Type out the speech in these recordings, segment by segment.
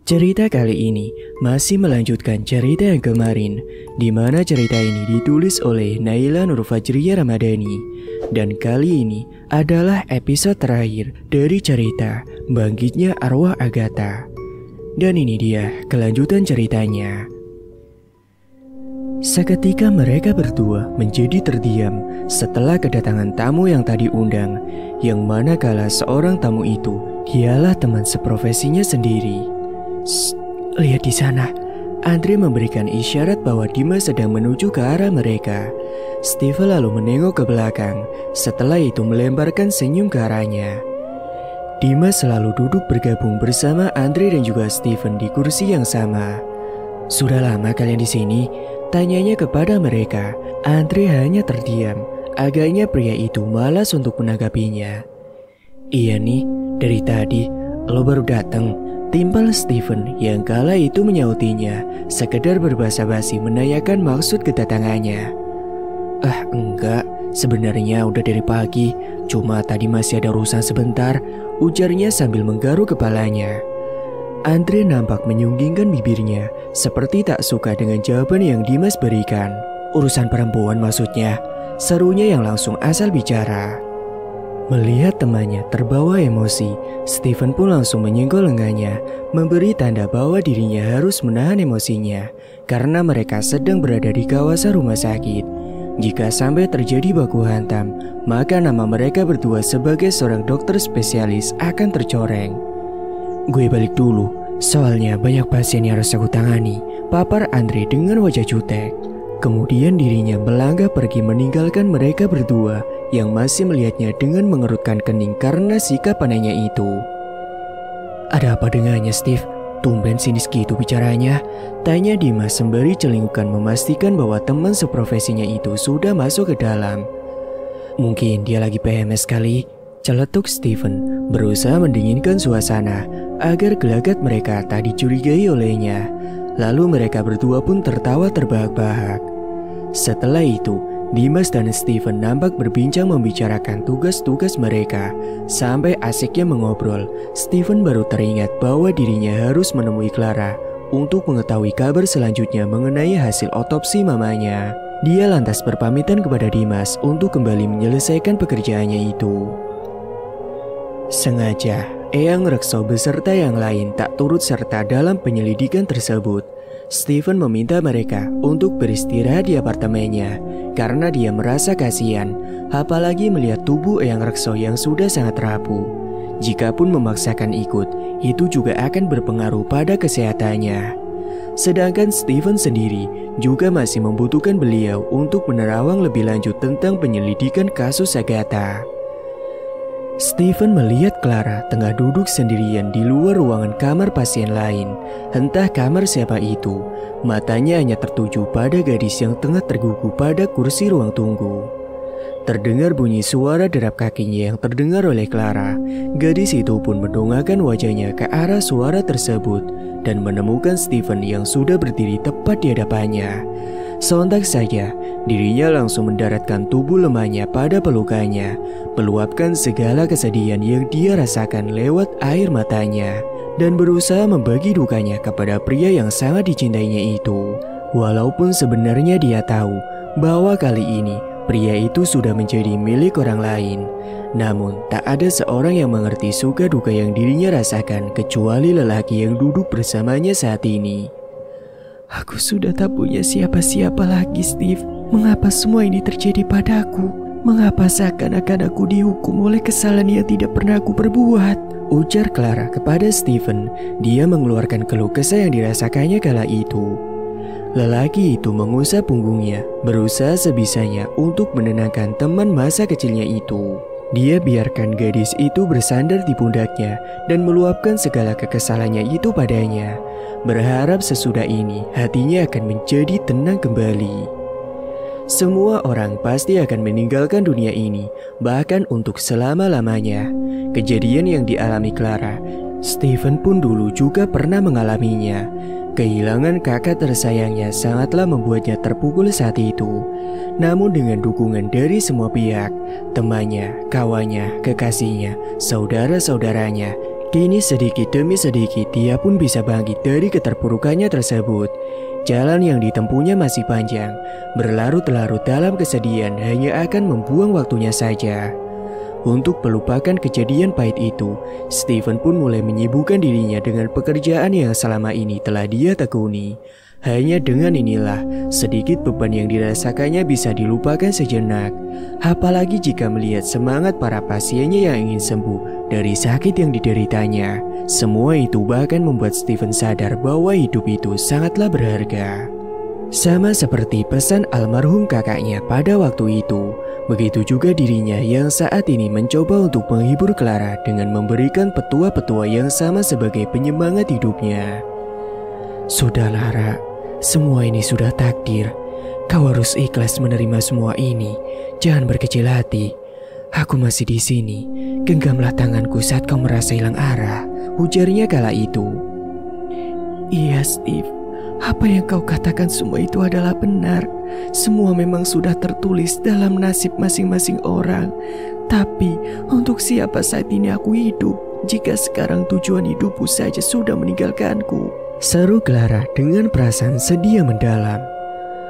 Cerita kali ini masih melanjutkan cerita yang kemarin, di mana cerita ini ditulis oleh Naila Nurfajriya Ramadhani. Dan kali ini adalah episode terakhir dari cerita Bangkitnya Arwah Agatha. Dan ini dia kelanjutan ceritanya. Seketika mereka berdua menjadi terdiam setelah kedatangan tamu yang tadi undang, yang manakala seorang tamu itu dialah teman seprofesinya sendiri. Lihat di sana. Andre memberikan isyarat bahwa Dimas sedang menuju ke arah mereka. Steven lalu menengok ke belakang. Setelah itu melemparkan senyum ke arahnya. Dimas selalu duduk bergabung bersama Andre dan juga Steven di kursi yang sama. Sudah lama kalian di sini? Tanyanya kepada mereka. Andre hanya terdiam. Agaknya pria itu malas untuk menanggapinya. Iya nih, dari tadi lo baru datang. Timpal Steven yang kala itu menyautinya, sekedar berbahasa basi menanyakan maksud kedatangannya. Enggak, sebenarnya udah dari pagi, cuma tadi masih ada urusan sebentar, ujarnya sambil menggaruk kepalanya. Andre nampak menyunggingkan bibirnya, seperti tak suka dengan jawaban yang Dimas berikan. Urusan perempuan maksudnya, serunya yang langsung asal bicara. Melihat temannya terbawa emosi, Steven pun langsung menyenggol lengannya, memberi tanda bahwa dirinya harus menahan emosinya, karena mereka sedang berada di kawasan rumah sakit. Jika sampai terjadi baku hantam, maka nama mereka berdua sebagai seorang dokter spesialis akan tercoreng. Gue balik dulu, soalnya banyak pasien yang harus aku tangani, papar Andre dengan wajah jutek. Kemudian dirinya melangkah pergi meninggalkan mereka berdua yang masih melihatnya dengan mengerutkan kening karena sikap anehnya itu. Ada apa dengannya, Steve? Tumben sinis gitu bicaranya. Tanya Dimas sembari celingukan memastikan bahwa teman seprofesinya itu sudah masuk ke dalam. Mungkin dia lagi PMS kali. Celetuk Steven berusaha mendinginkan suasana agar gelagat mereka tak dicurigai olehnya. Lalu mereka berdua pun tertawa terbahak-bahak. Setelah itu, Dimas dan Steven nampak berbincang membicarakan tugas-tugas mereka. Sampai asiknya mengobrol, Steven baru teringat bahwa dirinya harus menemui Clara untuk mengetahui kabar selanjutnya mengenai hasil otopsi mamanya. Dia lantas berpamitan kepada Dimas untuk kembali menyelesaikan pekerjaannya itu. Sengaja, Eyang Rekso beserta yang lain tak turut serta dalam penyelidikan tersebut. Steven meminta mereka untuk beristirahat di apartemennya karena dia merasa kasihan, apalagi melihat tubuh Eyang Rekso yang sudah sangat rapuh. Jikapun memaksakan ikut, itu juga akan berpengaruh pada kesehatannya. Sedangkan Steven sendiri juga masih membutuhkan beliau untuk menerawang lebih lanjut tentang penyelidikan kasus Agatha. Steven melihat Clara tengah duduk sendirian di luar ruangan kamar pasien lain. Entah kamar siapa itu. Matanya hanya tertuju pada gadis yang tengah tergugu pada kursi ruang tunggu. Terdengar bunyi suara derap kakinya yang terdengar oleh Clara. Gadis itu pun mendongakkan wajahnya ke arah suara tersebut dan menemukan Steven yang sudah berdiri tepat di hadapannya. Sontak saja, dirinya langsung mendaratkan tubuh lemahnya pada pelukannya, meluapkan segala kesedihan yang dia rasakan lewat air matanya, dan berusaha membagi dukanya kepada pria yang sangat dicintainya itu. Walaupun sebenarnya dia tahu bahwa kali ini pria itu sudah menjadi milik orang lain, namun tak ada seorang yang mengerti suka duka yang dirinya rasakan kecuali lelaki yang duduk bersamanya saat ini. Aku sudah tak punya siapa-siapa lagi, Steve. Mengapa semua ini terjadi padaku? Mengapa seakan-akan aku dihukum oleh kesalahan yang tidak pernah aku perbuat? Ujar Clara kepada Steven. Dia mengeluarkan keluh kesah yang dirasakannya kala itu. Lelaki itu mengusap punggungnya, berusaha sebisanya untuk menenangkan teman masa kecilnya itu. Dia biarkan gadis itu bersandar di pundaknya dan meluapkan segala kekesalannya itu padanya. Berharap sesudah ini hatinya akan menjadi tenang kembali. Semua orang pasti akan meninggalkan dunia ini, bahkan untuk selama-lamanya. Kejadian yang dialami Clara, Steven pun dulu juga pernah mengalaminya. Kehilangan kakak tersayangnya sangatlah membuatnya terpukul saat itu. Namun dengan dukungan dari semua pihak, temannya, kawannya, kekasihnya, saudara-saudaranya, Kini sedikit demi sedikit dia pun bisa bangkit dari keterpurukannya tersebut. Jalan yang ditempuhnya masih panjang, berlarut-larut dalam kesedihan hanya akan membuang waktunya saja. Untuk melupakan kejadian pahit itu, Steven pun mulai menyibukkan dirinya dengan pekerjaan yang selama ini telah dia tekuni. Hanya dengan inilah, sedikit beban yang dirasakannya bisa dilupakan sejenak. Apalagi jika melihat semangat para pasiennya yang ingin sembuh dari sakit yang dideritanya. Semua itu bahkan membuat Steven sadar bahwa hidup itu sangatlah berharga. Sama seperti pesan almarhum kakaknya pada waktu itu, begitu juga dirinya yang saat ini mencoba untuk menghibur Clara dengan memberikan petua-petua yang sama sebagai penyemangat hidupnya. Sudahlah, Ra, semua ini sudah takdir. Kau harus ikhlas menerima semua ini. Jangan berkecil hati. Aku masih di sini. Genggamlah tanganku saat kau merasa hilang arah, ujarnya kala itu. Iya, Steve. Apa yang kau katakan semua itu adalah benar. Semua memang sudah tertulis dalam nasib masing-masing orang. Tapi untuk siapa saat ini aku hidup jika sekarang tujuan hidupku saja sudah meninggalkanku? Seru Clara dengan perasaan sedih yang mendalam.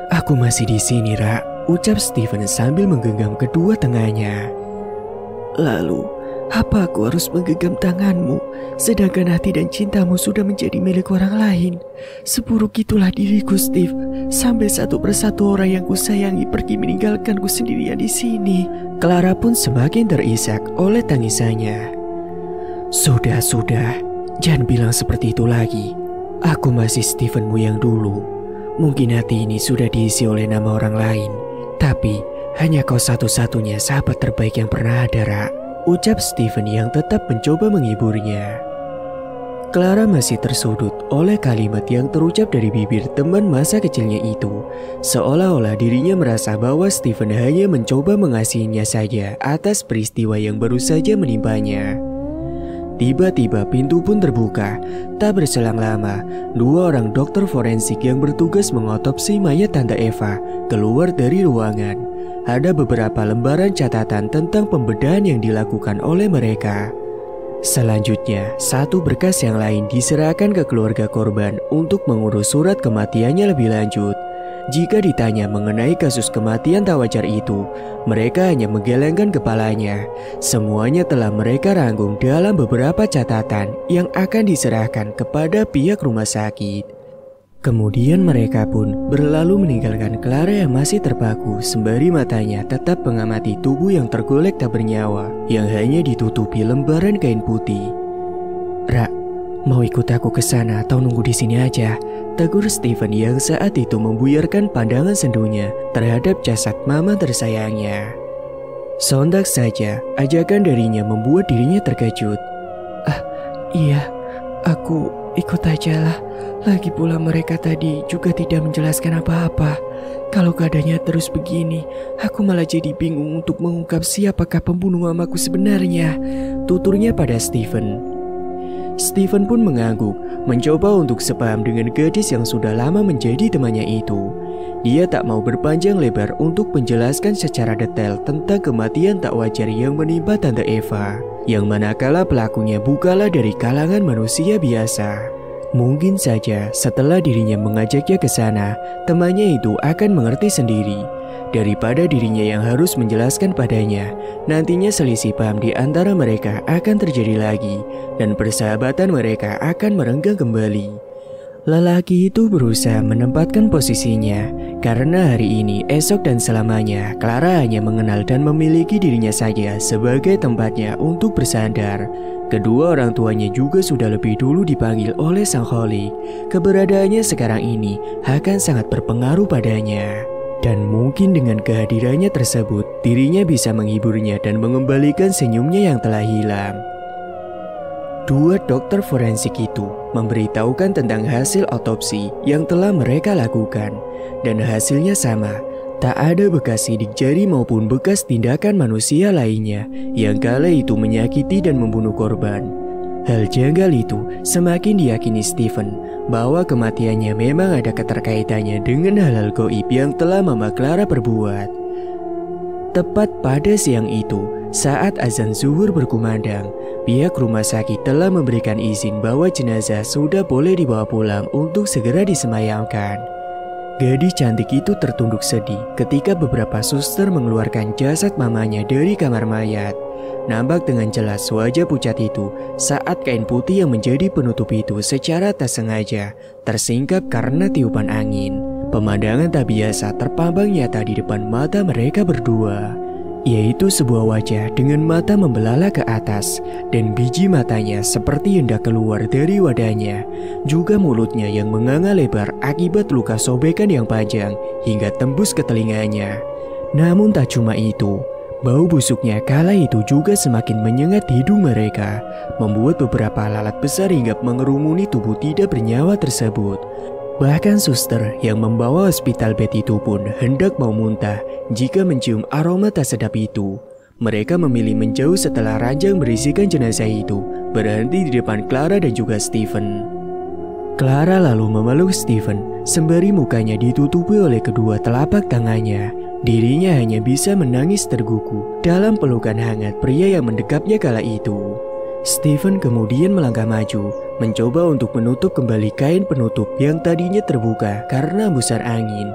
Aku masih di sini, Ra, ucap Steven sambil menggenggam kedua tangannya. Lalu, apa aku harus menggenggam tanganmu, sedangkan hati dan cintamu sudah menjadi milik orang lain? Seburuk itulah diriku, Steve. Sampai satu persatu orang yang kusayangi pergi meninggalkanku sendirian di sini. Clara pun semakin terisak oleh tangisannya. Sudah, jangan bilang seperti itu lagi. Aku masih Stevenmu yang dulu. Mungkin hati ini sudah diisi oleh nama orang lain, tapi hanya kau satu-satunya sahabat terbaik yang pernah ada, Ra, ucap Steven yang tetap mencoba menghiburnya. Clara masih tersudut oleh kalimat yang terucap dari bibir teman masa kecilnya itu. Seolah-olah dirinya merasa bahwa Steven hanya mencoba mengasihinya saja atas peristiwa yang baru saja menimpanya. Tiba-tiba pintu pun terbuka. Tak berselang lama, dua orang dokter forensik yang bertugas mengotopsi mayat Tante Eva keluar dari ruangan. Ada beberapa lembaran catatan tentang pembedahan yang dilakukan oleh mereka. Selanjutnya, satu berkas yang lain diserahkan ke keluarga korban untuk mengurus surat kematiannya lebih lanjut. Jika ditanya mengenai kasus kematian tak wajar itu, mereka hanya menggelengkan kepalanya. Semuanya telah mereka rangkum dalam beberapa catatan yang akan diserahkan kepada pihak rumah sakit. Kemudian mereka pun berlalu meninggalkan Clara yang masih terpaku sembari matanya tetap mengamati tubuh yang tergolek tak bernyawa yang hanya ditutupi lembaran kain putih. Ra, mau ikut aku ke sana atau nunggu di sini aja? Tegur Steven yang saat itu membuyarkan pandangan sendunya terhadap jasad mama tersayangnya. Sontak saja, ajakan darinya membuat dirinya terkejut. Iya, aku ikut aja lah. Lagi pula mereka tadi juga tidak menjelaskan apa-apa. Kalau keadaannya terus begini, aku malah jadi bingung untuk mengungkap siapakah pembunuh mamaku sebenarnya, tuturnya pada Steven. Steven pun mengangguk, mencoba untuk sepaham dengan gadis yang sudah lama menjadi temannya itu. Dia tak mau berpanjang lebar untuk menjelaskan secara detail tentang kematian tak wajar yang menimpa Tante Eva, yang manakala pelakunya bukanlah dari kalangan manusia biasa. Mungkin saja setelah dirinya mengajaknya ke sana, temannya itu akan mengerti sendiri. Daripada dirinya yang harus menjelaskan padanya, nantinya selisih paham di antara mereka akan terjadi lagi, dan persahabatan mereka akan merenggang kembali. Lelaki itu berusaha menempatkan posisinya, karena hari ini, esok dan selamanya, Clara hanya mengenal dan memiliki dirinya saja sebagai tempatnya untuk bersandar. Kedua orang tuanya juga sudah lebih dulu dipanggil oleh Sang Holy. Keberadaannya sekarang ini akan sangat berpengaruh padanya. Dan mungkin dengan kehadirannya tersebut, dirinya bisa menghiburnya dan mengembalikan senyumnya yang telah hilang. Dua dokter forensik itu memberitahukan tentang hasil otopsi yang telah mereka lakukan. Dan hasilnya sama, tak ada bekas sidik jari maupun bekas tindakan manusia lainnya yang kala itu menyakiti dan membunuh korban. Hal janggal itu semakin diyakini Steven bahwa kematiannya memang ada keterkaitannya dengan hal-hal gaib yang telah Mama Clara perbuat. Tepat pada siang itu, saat azan zuhur berkumandang, pihak rumah sakit telah memberikan izin bahwa jenazah sudah boleh dibawa pulang untuk segera disemayamkan. Gadis cantik itu tertunduk sedih ketika beberapa suster mengeluarkan jasad mamanya dari kamar mayat. Nampak dengan jelas wajah pucat itu saat kain putih yang menjadi penutup itu secara tak sengaja tersingkap karena tiupan angin. Pemandangan tak biasa terpampang nyata di depan mata mereka berdua, yaitu sebuah wajah dengan mata membelalak ke atas dan biji matanya seperti hendak keluar dari wadahnya, juga mulutnya yang menganga lebar akibat luka sobekan yang panjang hingga tembus ke telinganya. Namun tak cuma itu, bau busuknya kala itu juga semakin menyengat hidung mereka, membuat beberapa lalat besar hinggap mengerumuni tubuh tidak bernyawa tersebut. Bahkan suster yang membawa hospital bed itu pun hendak mau muntah jika mencium aroma tak sedap itu. Mereka memilih menjauh setelah ranjang berisikan jenazah itu berhenti di depan Clara dan juga Steven. Clara lalu memeluk Steven sembari mukanya ditutupi oleh kedua telapak tangannya. Dirinya hanya bisa menangis tergugu dalam pelukan hangat pria yang mendekapnya kala itu. Steven kemudian melangkah maju, mencoba untuk menutup kembali kain penutup yang tadinya terbuka karena hembusan angin.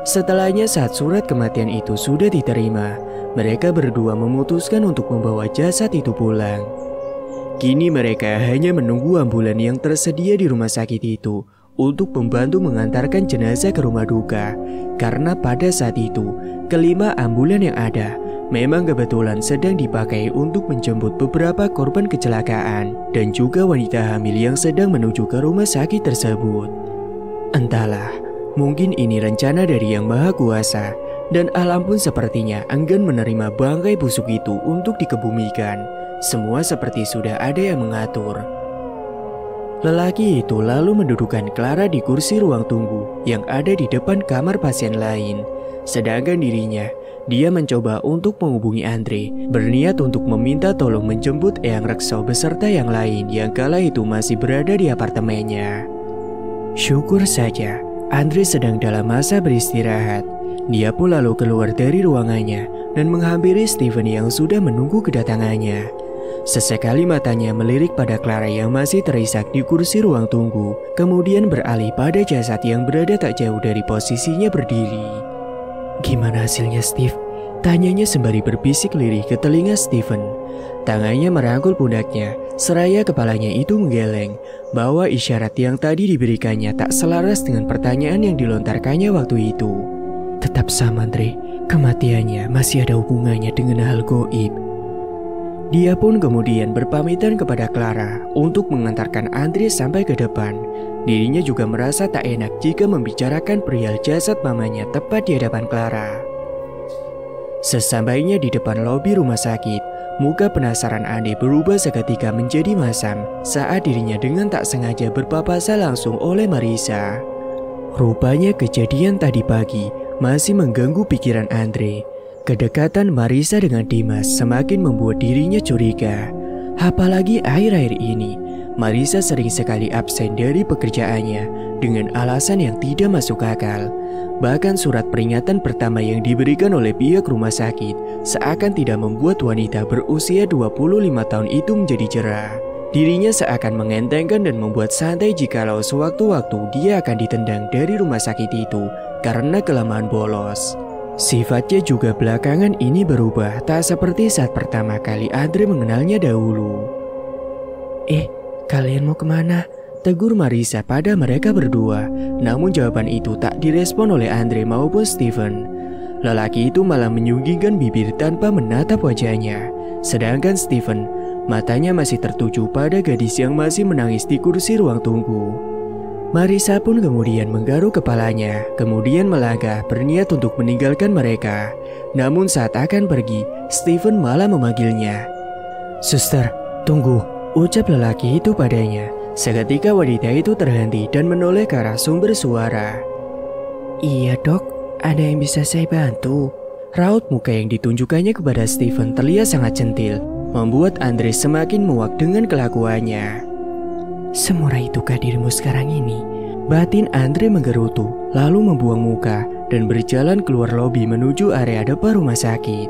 Setelahnya saat surat kematian itu sudah diterima, mereka berdua memutuskan untuk membawa jasad itu pulang. Kini mereka hanya menunggu ambulan yang tersedia di rumah sakit itu untuk membantu mengantarkan jenazah ke rumah duka. Karena pada saat itu, kelima ambulan yang ada memang kebetulan sedang dipakai untuk menjemput beberapa korban kecelakaan dan juga wanita hamil yang sedang menuju ke rumah sakit tersebut. Entahlah, mungkin ini rencana dari Yang Maha Kuasa, dan alam pun sepertinya enggan menerima bangkai busuk itu untuk dikebumikan. Semua seperti sudah ada yang mengatur. Lelaki itu lalu mendudukkan Clara di kursi ruang tunggu yang ada di depan kamar pasien lain. Sedangkan dirinya, dia mencoba untuk menghubungi Andre, berniat untuk meminta tolong menjemput Eyang Rekso beserta yang lain yang kala itu masih berada di apartemennya. Syukur saja, Andre sedang dalam masa beristirahat. Dia pun lalu keluar dari ruangannya dan menghampiri Steven yang sudah menunggu kedatangannya. Sesekali matanya melirik pada Clara yang masih terisak di kursi ruang tunggu, kemudian beralih pada jasad yang berada tak jauh dari posisinya berdiri. "Gimana hasilnya, Steve?" tanyanya sembari berbisik lirih ke telinga Steven. Tangannya merangkul pundaknya, seraya kepalanya itu menggeleng, bahwa isyarat yang tadi diberikannya tak selaras dengan pertanyaan yang dilontarkannya waktu itu. "Tetap sama, Andre. Kematiannya masih ada hubungannya dengan hal goib." Dia pun kemudian berpamitan kepada Clara untuk mengantarkan Andre sampai ke depan. Dirinya juga merasa tak enak jika membicarakan perihal jasad mamanya tepat di hadapan Clara. Sesampainya di depan lobi rumah sakit, muka penasaran Andre berubah seketika menjadi masam saat dirinya dengan tak sengaja berpapasan langsung oleh Marissa. Rupanya kejadian tadi pagi masih mengganggu pikiran Andre. Kedekatan Marissa dengan Dimas semakin membuat dirinya curiga. Apalagi akhir-akhir ini, Marissa sering sekali absen dari pekerjaannya dengan alasan yang tidak masuk akal. Bahkan surat peringatan pertama yang diberikan oleh pihak rumah sakit seakan tidak membuat wanita berusia 25 tahun itu menjadi cerah. Dirinya seakan mengentengkan dan membuat santai jikalau sewaktu-waktu dia akan ditendang dari rumah sakit itu karena kelemahan bolos. Sifatnya juga belakangan ini berubah, tak seperti saat pertama kali Andre mengenalnya dahulu. Kalian mau kemana?" tegur Marissa pada mereka berdua. Namun jawaban itu tak direspon oleh Andre maupun Steven. Lelaki itu malah menyunggingkan bibir tanpa menatap wajahnya. Sedangkan Steven, matanya masih tertuju pada gadis yang masih menangis di kursi ruang tunggu. Marissa pun kemudian menggaruk kepalanya, kemudian melangkah berniat untuk meninggalkan mereka. Namun saat akan pergi, Steven malah memanggilnya. "Suster, tunggu," ucap lelaki itu padanya. Seketika wanita itu terhenti dan menoleh ke arah sumber suara. "Iya dok, ada yang bisa saya bantu?" Raut muka yang ditunjukkannya kepada Steven terlihat sangat centil, membuat Andre semakin muak dengan kelakuannya. "Semurah itukah dirimu sekarang ini?" Batin Andre menggerutu, lalu membuang muka dan berjalan keluar lobi menuju area depan rumah sakit.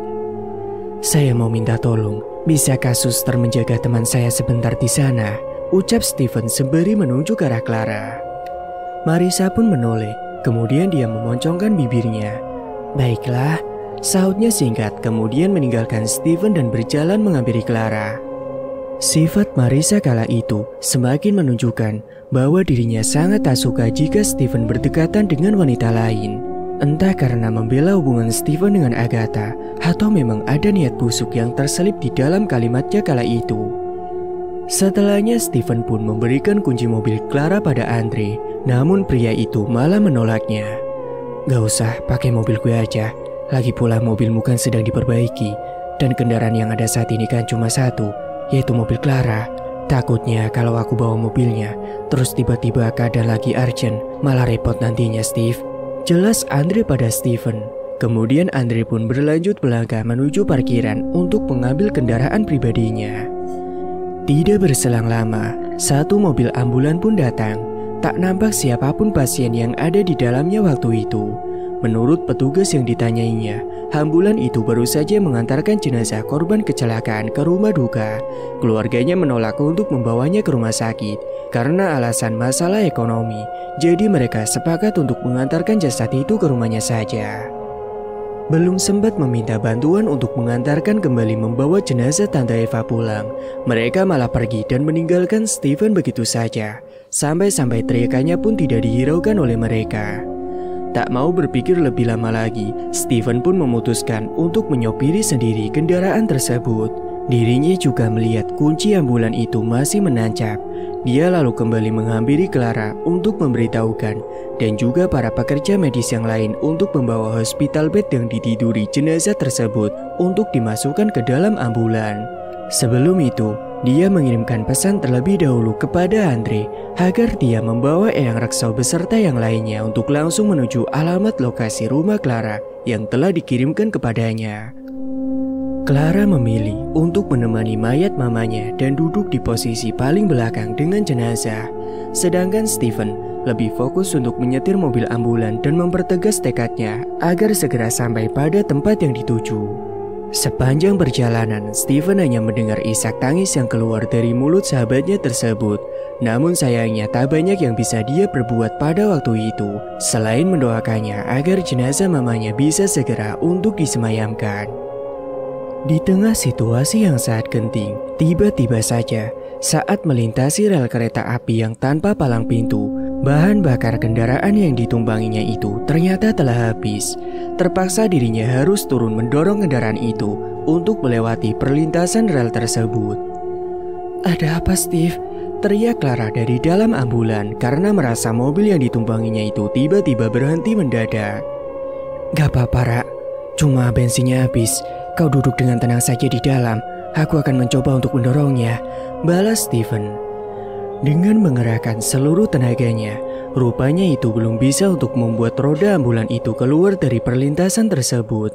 "Saya mau minta tolong, Bisakah suster menjaga teman saya sebentar di sana? Ucap Steven sembari menunjuk ke arah Clara. Marisa pun menoleh, kemudian dia memoncongkan bibirnya. Baiklah, sahutnya singkat, kemudian meninggalkan Steven dan berjalan menghampiri Clara. Sifat Marisa kala itu semakin menunjukkan bahwa dirinya sangat tak suka jika Steven berdekatan dengan wanita lain. Entah karena membela hubungan Steven dengan Agatha, atau memang ada niat busuk yang terselip di dalam kalimatnya kala itu. Setelahnya Steven pun memberikan kunci mobil Clara pada Andre, namun pria itu malah menolaknya. Gak usah, pakai mobil gue aja. Lagi pula mobilmu kan sedang diperbaiki, dan kendaraan yang ada saat ini kan cuma satu, yaitu mobil Clara. Takutnya kalau aku bawa mobilnya, terus tiba-tiba keadaan lagi urgent, malah repot nantinya, Steve. Jelas Andre pada Steven. Kemudian Andre pun berlanjut melangkah menuju parkiran untuk mengambil kendaraan pribadinya. Tidak berselang lama, satu mobil ambulan pun datang. Tak nampak siapapun pasien yang ada di dalamnya waktu itu. Menurut petugas yang ditanyainya, ambulan itu baru saja mengantarkan jenazah korban kecelakaan ke rumah duka. Keluarganya menolak untuk membawanya ke rumah sakit karena alasan masalah ekonomi. Jadi mereka sepakat untuk mengantarkan jasad itu ke rumahnya saja. Belum sempat meminta bantuan untuk mengantarkan kembali membawa jenazah Tante Eva pulang, mereka malah pergi dan meninggalkan Steven begitu saja. Sampai-sampai teriakannya pun tidak dihiraukan oleh mereka. Tak mau berpikir lebih lama lagi, Steven pun memutuskan untuk menyopiri sendiri kendaraan tersebut. Dirinya juga melihat kunci ambulan itu masih menancap. Dia lalu kembali menghampiri Clara untuk memberitahukan, dan juga para pekerja medis yang lain untuk membawa hospital bed yang ditiduri jenazah tersebut untuk dimasukkan ke dalam ambulan. Sebelum itu, dia mengirimkan pesan terlebih dahulu kepada Andre agar dia membawa Eyang Raksau beserta yang lainnya untuk langsung menuju alamat lokasi rumah Clara yang telah dikirimkan kepadanya. Clara memilih untuk menemani mayat mamanya dan duduk di posisi paling belakang dengan jenazah. Sedangkan Steven lebih fokus untuk menyetir mobil ambulan dan mempertegas tekadnya agar segera sampai pada tempat yang dituju. Sepanjang perjalanan, Steven hanya mendengar isak tangis yang keluar dari mulut sahabatnya tersebut. Namun sayangnya tak banyak yang bisa dia perbuat pada waktu itu, selain mendoakannya agar jenazah mamanya bisa segera untuk disemayamkan. Di tengah situasi yang sangat genting, tiba-tiba saja saat melintasi rel kereta api yang tanpa palang pintu, bahan bakar kendaraan yang ditumpanginya itu ternyata telah habis. Terpaksa dirinya harus turun mendorong kendaraan itu untuk melewati perlintasan rel tersebut. Ada apa, Steve? Teriak Clara dari dalam ambulan karena merasa mobil yang ditumpanginya itu tiba-tiba berhenti mendadak. Gak apa-apa, Ra. Cuma bensinnya habis. Kau duduk dengan tenang saja di dalam. Aku akan mencoba untuk mendorongnya, balas Steven. Dengan mengerahkan seluruh tenaganya, rupanya itu belum bisa untuk membuat roda ambulan itu keluar dari perlintasan tersebut.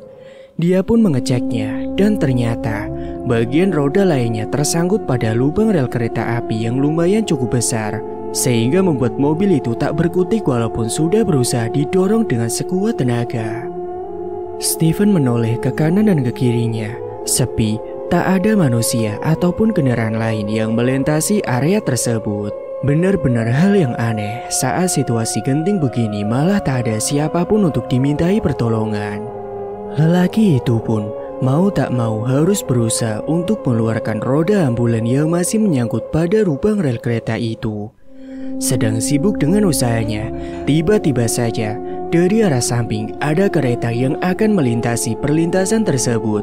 Dia pun mengeceknya, dan ternyata bagian roda lainnya tersangkut pada lubang rel kereta api yang lumayan cukup besar, sehingga membuat mobil itu tak berkutik walaupun sudah berusaha didorong dengan sekuat tenaga. Steven menoleh ke kanan dan ke kirinya. Sepi, tak ada manusia ataupun kendaraan lain yang melintasi area tersebut. Benar-benar hal yang aneh, saat situasi genting begini malah tak ada siapapun untuk dimintai pertolongan. Lelaki itu pun mau tak mau harus berusaha untuk mengeluarkan roda ambulan yang masih menyangkut pada lubang rel kereta itu. Sedang sibuk dengan usahanya, tiba-tiba saja dari arah samping ada kereta yang akan melintasi perlintasan tersebut.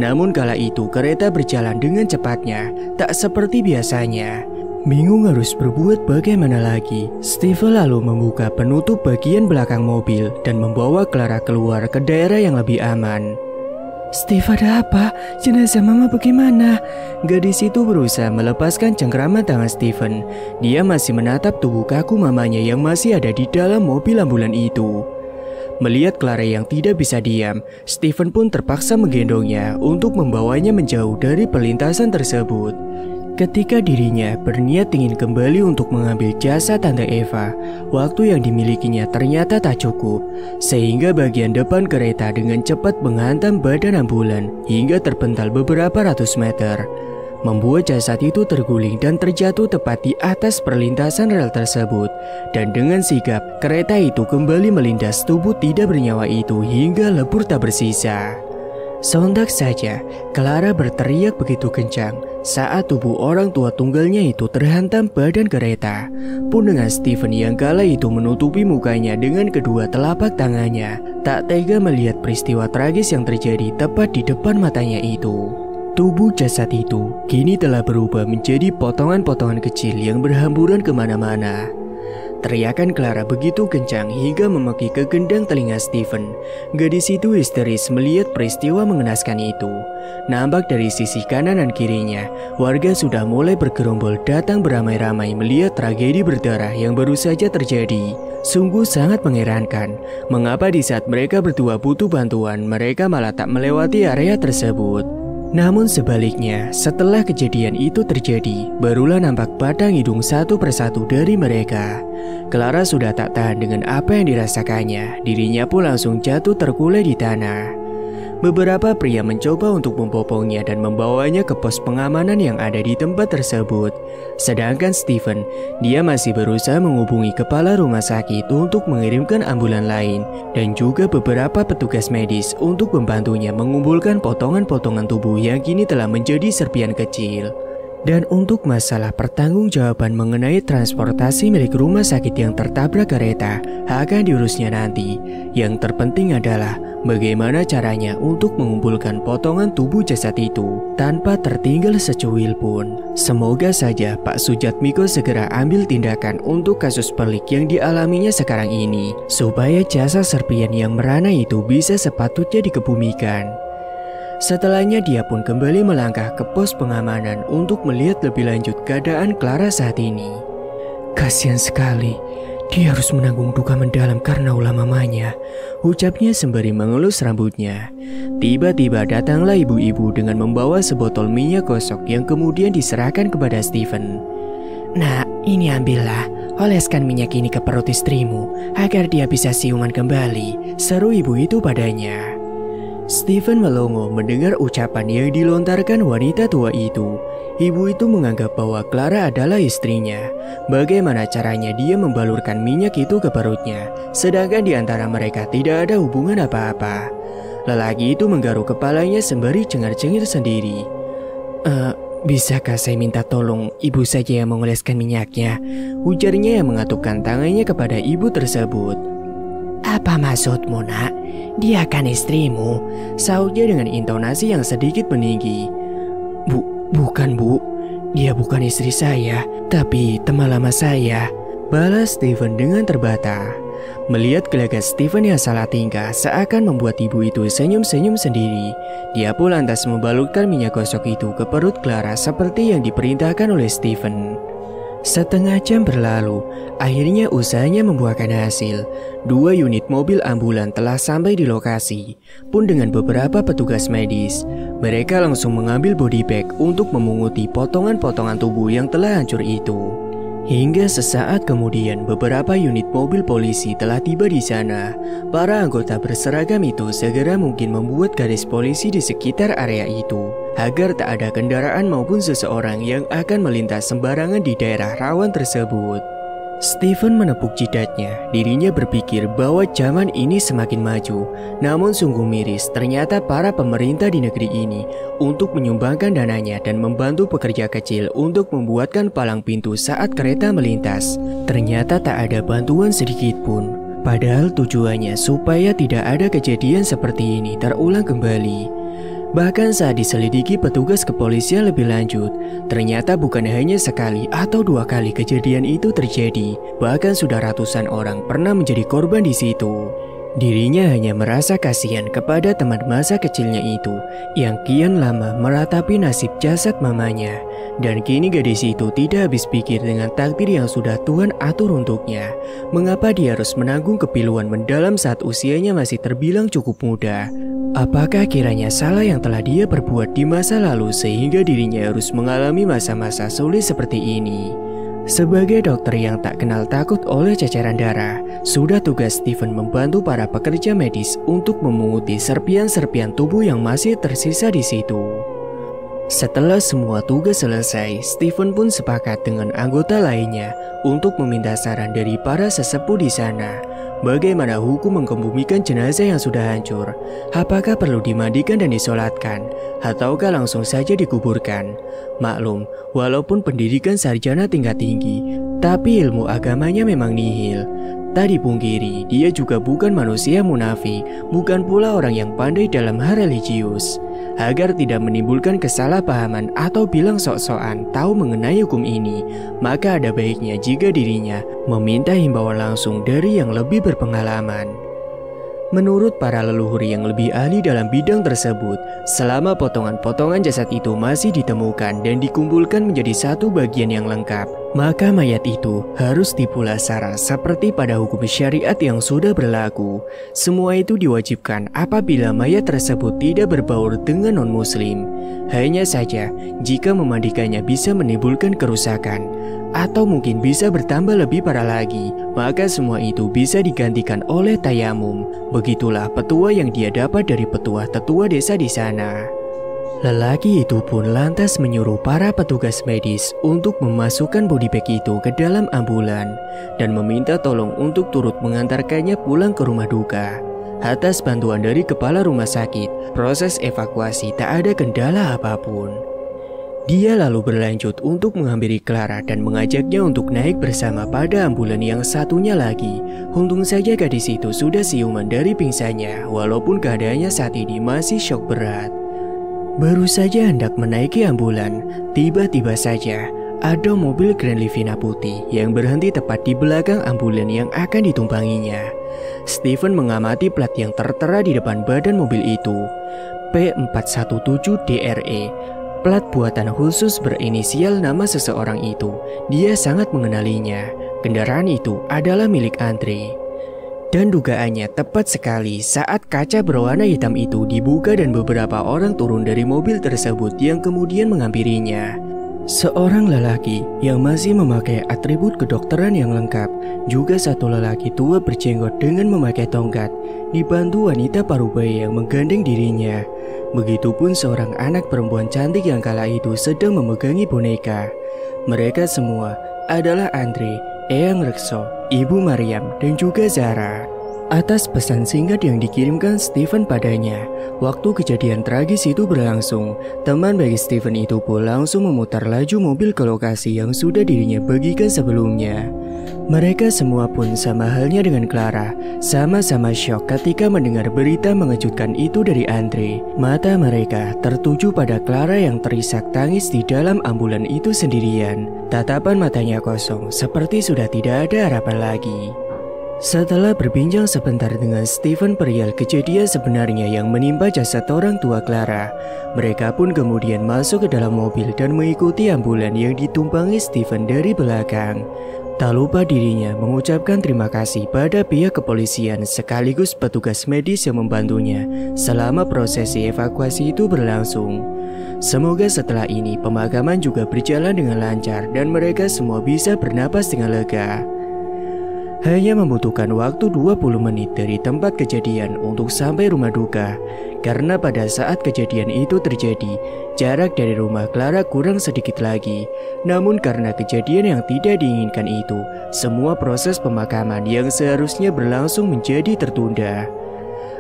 Namun kala itu kereta berjalan dengan cepatnya, tak seperti biasanya. Bingung harus berbuat bagaimana lagi, Steve lalu membuka penutup bagian belakang mobil dan membawa Clara keluar ke daerah yang lebih aman. Steve, ada apa? Jenazah mama bagaimana? Gadis itu berusaha melepaskan cengkraman tangan Steven. Dia masih menatap tubuh kaku mamanya yang masih ada di dalam mobil ambulan itu. Melihat Clara yang tidak bisa diam, Steven pun terpaksa menggendongnya untuk membawanya menjauh dari perlintasan tersebut. Ketika dirinya berniat ingin kembali untuk mengambil jasa Tante Eva, waktu yang dimilikinya ternyata tak cukup, sehingga bagian depan kereta dengan cepat menghantam badan ambulan hingga terpental beberapa ratus meter, membuat jasad itu terguling dan terjatuh tepat di atas perlintasan rel tersebut. Dan dengan sigap, kereta itu kembali melindas tubuh tidak bernyawa itu hingga lebur tak bersisa. Sontak saja, Clara berteriak begitu kencang saat tubuh orang tua tunggalnya itu terhantam badan kereta. Pun dengan Steven yang kala itu menutupi mukanya dengan kedua telapak tangannya, tak tega melihat peristiwa tragis yang terjadi tepat di depan matanya itu. Tubuh jasad itu kini telah berubah menjadi potongan-potongan kecil yang berhamburan kemana-mana. Teriakan Clara begitu kencang hingga memekik ke gendang telinga Steven. Gadis itu histeris melihat peristiwa mengenaskan itu. Nampak dari sisi kanan dan kirinya, warga sudah mulai bergerombol datang beramai-ramai melihat tragedi berdarah yang baru saja terjadi. Sungguh sangat mengherankan, mengapa di saat mereka berdua butuh bantuan, mereka malah tak melewati area tersebut. Namun sebaliknya, setelah kejadian itu terjadi, barulah nampak batang hidung satu persatu dari mereka. Clara sudah tak tahan dengan apa yang dirasakannya, dirinya pun langsung jatuh terkulai di tanah. Beberapa pria mencoba untuk membopongnya dan membawanya ke pos pengamanan yang ada di tempat tersebut. Sedangkan Steven, dia masih berusaha menghubungi kepala rumah sakit untuk mengirimkan ambulan lain dan juga beberapa petugas medis untuk membantunya mengumpulkan potongan-potongan tubuh yang kini telah menjadi serpian kecil. Dan untuk masalah pertanggungjawaban mengenai transportasi milik rumah sakit yang tertabrak kereta akan diurusnya nanti. Yang terpenting adalah bagaimana caranya untuk mengumpulkan potongan tubuh jasad itu tanpa tertinggal secuil pun. Semoga saja Pak Sujatmiko segera ambil tindakan untuk kasus pelik yang dialaminya sekarang ini, supaya jasa serpian yang merana itu bisa sepatutnya dikebumikan. Setelahnya dia pun kembali melangkah ke pos pengamanan untuk melihat lebih lanjut keadaan Clara saat ini. Kasihan sekali, dia harus menanggung duka mendalam karena ulah mamanya, ucapnya sembari mengelus rambutnya. Tiba-tiba datanglah ibu-ibu dengan membawa sebotol minyak gosok yang kemudian diserahkan kepada Steven. Nah, ini ambillah, oleskan minyak ini ke perut istrimu agar dia bisa siuman kembali, seru ibu itu padanya. Steven melongo mendengar ucapan yang dilontarkan wanita tua itu. Ibu itu menganggap bahwa Clara adalah istrinya. Bagaimana caranya dia membalurkan minyak itu ke perutnya, sedangkan di antara mereka tidak ada hubungan apa-apa. Lelaki itu menggaruk kepalanya sembari cengar-cengir sendiri. Bisakah saya minta tolong ibu saja yang mengoleskan minyaknya? Ujarnya yang mengatupkan tangannya kepada ibu tersebut. Apa maksudmu, nak? Dia kan istrimu, sahutnya dengan intonasi yang sedikit meninggi. Bukan bu, dia bukan istri saya, tapi teman lama saya, balas Steven dengan terbata. Melihat gelagat Steven yang salah tingkah seakan membuat ibu itu senyum-senyum sendiri. Dia pun lantas membalurkan minyak gosok itu ke perut Clara seperti yang diperintahkan oleh Steven. Setengah jam berlalu, akhirnya usahanya membuahkan hasil. 2 unit mobil ambulan telah sampai di lokasi, pun dengan beberapa petugas medis. Mereka langsung mengambil body bag untuk memunguti potongan-potongan tubuh yang telah hancur itu. Hingga sesaat kemudian beberapa unit mobil polisi telah tiba di sana. Para anggota berseragam itu segera mungkin membuat garis polisi di sekitar area itu, agar tak ada kendaraan maupun seseorang yang akan melintas sembarangan di daerah rawan tersebut. Steven menepuk jidatnya, dirinya berpikir bahwa zaman ini semakin maju. Namun sungguh miris, ternyata para pemerintah di negeri ini untuk menyumbangkan dananya dan membantu pekerja kecil untuk membuatkan palang pintu saat kereta melintas, ternyata tak ada bantuan sedikit pun. Padahal tujuannya supaya tidak ada kejadian seperti ini terulang kembali. Bahkan saat diselidiki petugas kepolisian lebih lanjut, ternyata bukan hanya sekali atau 2 kali kejadian itu terjadi, bahkan sudah ratusan orang pernah menjadi korban di situ. Dirinya hanya merasa kasihan kepada teman masa kecilnya itu yang kian lama meratapi nasib jasad mamanya. Dan kini gadis itu tidak habis pikir dengan takdir yang sudah Tuhan atur untuknya. Mengapa dia harus menanggung kepiluan mendalam saat usianya masih terbilang cukup muda? Apakah kiranya salah yang telah dia perbuat di masa lalu sehingga dirinya harus mengalami masa-masa sulit seperti ini? Sebagai dokter yang tak kenal takut oleh ceceran darah, sudah tugas Steven membantu para pekerja medis untuk memunguti serpian-serpian tubuh yang masih tersisa di situ. Setelah semua tugas selesai, Steven pun sepakat dengan anggota lainnya untuk meminta saran dari para sesepuh di sana. Bagaimana hukum mengkebumikan jenazah yang sudah hancur? Apakah perlu dimandikan dan disolatkan? Ataukah langsung saja dikuburkan? Maklum, walaupun pendidikan sarjana tingkat tinggi, tapi ilmu agamanya memang nihil. Tak dipungkiri, dia juga bukan manusia munafik, bukan pula orang yang pandai dalam hal religius. Agar tidak menimbulkan kesalahpahaman atau bilang sok-sokan tahu mengenai hukum ini, maka ada baiknya jika dirinya meminta himbauan langsung dari yang lebih berpengalaman. Menurut para leluhur yang lebih ahli dalam bidang tersebut, selama potongan-potongan jasad itu masih ditemukan dan dikumpulkan menjadi satu bagian yang lengkap, maka mayat itu harus dipulasara seperti pada hukum syariat yang sudah berlaku. Semua itu diwajibkan apabila mayat tersebut tidak berbaur dengan non-muslim. Hanya saja, jika memandikannya bisa menimbulkan kerusakan, atau mungkin bisa bertambah lebih parah lagi, maka semua itu bisa digantikan oleh tayamum. Begitulah petua yang dia dapat dari petua-tetua desa di sana. Lelaki itu pun lantas menyuruh para petugas medis untuk memasukkan body bag itu ke dalam ambulan dan meminta tolong untuk turut mengantarkannya pulang ke rumah duka. Atas bantuan dari kepala rumah sakit, proses evakuasi tak ada kendala apapun. Dia lalu berlanjut untuk menghampiri Clara dan mengajaknya untuk naik bersama pada ambulan yang satunya lagi. Untung saja gadis itu sudah siuman dari pingsannya, walaupun keadaannya saat ini masih syok berat. Baru saja hendak menaiki ambulan, tiba-tiba saja ada mobil Grand Livina putih yang berhenti tepat di belakang ambulan yang akan ditumpanginya. Steven mengamati plat yang tertera di depan badan mobil itu, P417DRE. Plat buatan khusus berinisial nama seseorang itu. Dia sangat mengenalinya. Kendaraan itu adalah milik Andre. Dan dugaannya tepat sekali saat kaca berwarna hitam itu dibuka dan beberapa orang turun dari mobil tersebut yang kemudian menghampirinya. Seorang lelaki yang masih memakai atribut kedokteran yang lengkap, juga satu lelaki tua berjenggot dengan memakai tongkat, dibantu wanita parubaya yang menggandeng dirinya. Begitupun seorang anak perempuan cantik yang kala itu sedang memegangi boneka. Mereka semua adalah Andre, Eyang Rekso, Ibu Maryam, dan juga Zara. Atas pesan singkat yang dikirimkan Steven padanya, waktu kejadian tragis itu berlangsung, teman bagi Steven itu pun langsung memutar laju mobil ke lokasi yang sudah dirinya bagikan sebelumnya. Mereka semua pun sama halnya dengan Clara, sama-sama syok ketika mendengar berita mengejutkan itu dari Andre. Mata mereka tertuju pada Clara yang terisak tangis di dalam ambulan itu sendirian. Tatapan matanya kosong, seperti sudah tidak ada harapan lagi. Setelah berbincang sebentar dengan Steven perihal kejadian sebenarnya yang menimpa jasad orang tua Clara, mereka pun kemudian masuk ke dalam mobil dan mengikuti ambulan yang ditumpangi Steven dari belakang. Tak lupa dirinya mengucapkan terima kasih pada pihak kepolisian sekaligus petugas medis yang membantunya selama prosesi evakuasi itu berlangsung. Semoga setelah ini pemakaman juga berjalan dengan lancar dan mereka semua bisa bernapas dengan lega. Hanya membutuhkan waktu 20 menit dari tempat kejadian untuk sampai rumah duka. Karena pada saat kejadian itu terjadi, jarak dari rumah Clara kurang sedikit lagi. Namun karena kejadian yang tidak diinginkan itu, semua proses pemakaman yang seharusnya berlangsung menjadi tertunda.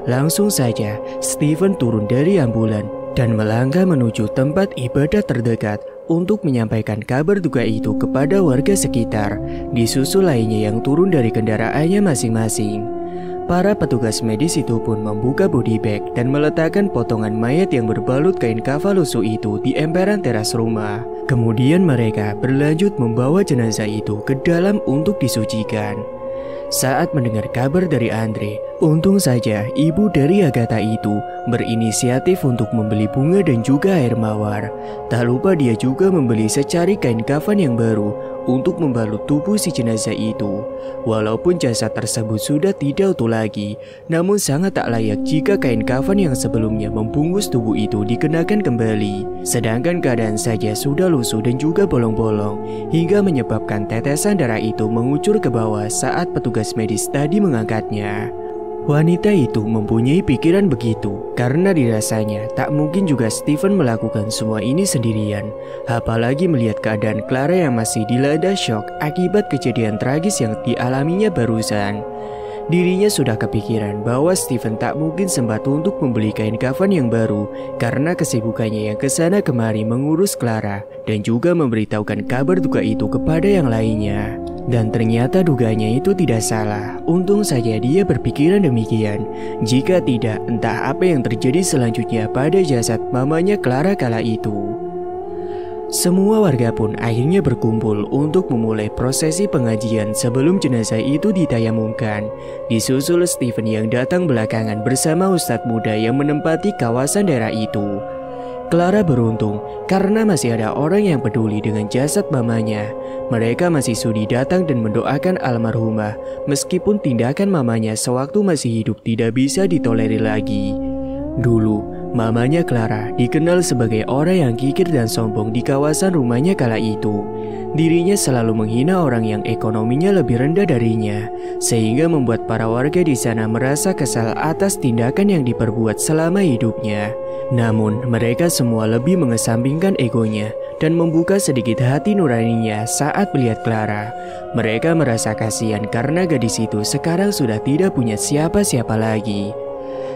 Langsung saja, Steven turun dari ambulan dan melangkah menuju tempat ibadah terdekat untuk menyampaikan kabar duka itu kepada warga sekitar, disusul lainnya yang turun dari kendaraannya masing-masing. Para petugas medis itu pun membuka body bag dan meletakkan potongan mayat yang berbalut kain kafan lusuh itu di emperan teras rumah. Kemudian mereka berlanjut membawa jenazah itu ke dalam untuk disucikan. Saat mendengar kabar dari Andre, untung saja ibu dari Agatha itu berinisiatif untuk membeli bunga dan juga air mawar. Tak lupa dia juga membeli secari kain kafan yang baru untuk membalut tubuh si jenazah itu. Walaupun jasad tersebut sudah tidak utuh lagi, namun sangat tak layak jika kain kafan yang sebelumnya membungkus tubuh itu dikenakan kembali. Sedangkan keadaan saja sudah lusuh dan juga bolong-bolong, hingga menyebabkan tetesan darah itu mengucur ke bawah saat petugas medis tadi mengangkatnya. Wanita itu mempunyai pikiran begitu karena dirasanya tak mungkin juga Steven melakukan semua ini sendirian. Apalagi melihat keadaan Clara yang masih dilanda shock akibat kejadian tragis yang dialaminya barusan. Dirinya sudah kepikiran bahwa Steven tak mungkin sempat untuk membeli kain kafan yang baru karena kesibukannya yang kesana kemari mengurus Clara dan juga memberitahukan kabar duka itu kepada yang lainnya. Dan ternyata duganya itu tidak salah. Untung saja dia berpikiran demikian. Jika tidak, entah apa yang terjadi selanjutnya pada jasad mamanya Clara kala itu. Semua warga pun akhirnya berkumpul untuk memulai prosesi pengajian sebelum jenazah itu ditayamumkan. Disusul Steven yang datang belakangan bersama ustadz muda yang menempati kawasan daerah itu. Clara beruntung karena masih ada orang yang peduli dengan jasad mamanya. Mereka masih sudi datang dan mendoakan almarhumah meskipun tindakan mamanya sewaktu masih hidup tidak bisa ditolerir lagi. Dulu, mamanya Clara dikenal sebagai orang yang kikir dan sombong di kawasan rumahnya kala itu. Dirinya selalu menghina orang yang ekonominya lebih rendah darinya, sehingga membuat para warga di sana merasa kesal atas tindakan yang diperbuat selama hidupnya. Namun, mereka semua lebih mengesampingkan egonya dan membuka sedikit hati nuraninya saat melihat Clara. Mereka merasa kasihan karena gadis itu sekarang sudah tidak punya siapa-siapa lagi.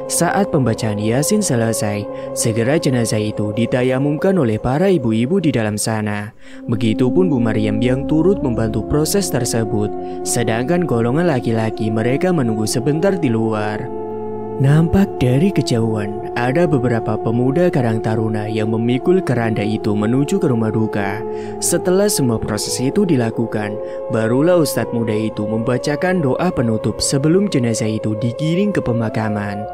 Saat pembacaan Yasin selesai, segera jenazah itu ditayamumkan oleh para ibu-ibu di dalam sana. Begitupun Bu Maryam yang turut membantu proses tersebut, sedangkan golongan laki-laki mereka menunggu sebentar di luar. Nampak dari kejauhan, ada beberapa pemuda Karang Taruna yang memikul keranda itu menuju ke rumah duka. Setelah semua proses itu dilakukan, barulah ustadz muda itu membacakan doa penutup sebelum jenazah itu digiring ke pemakaman.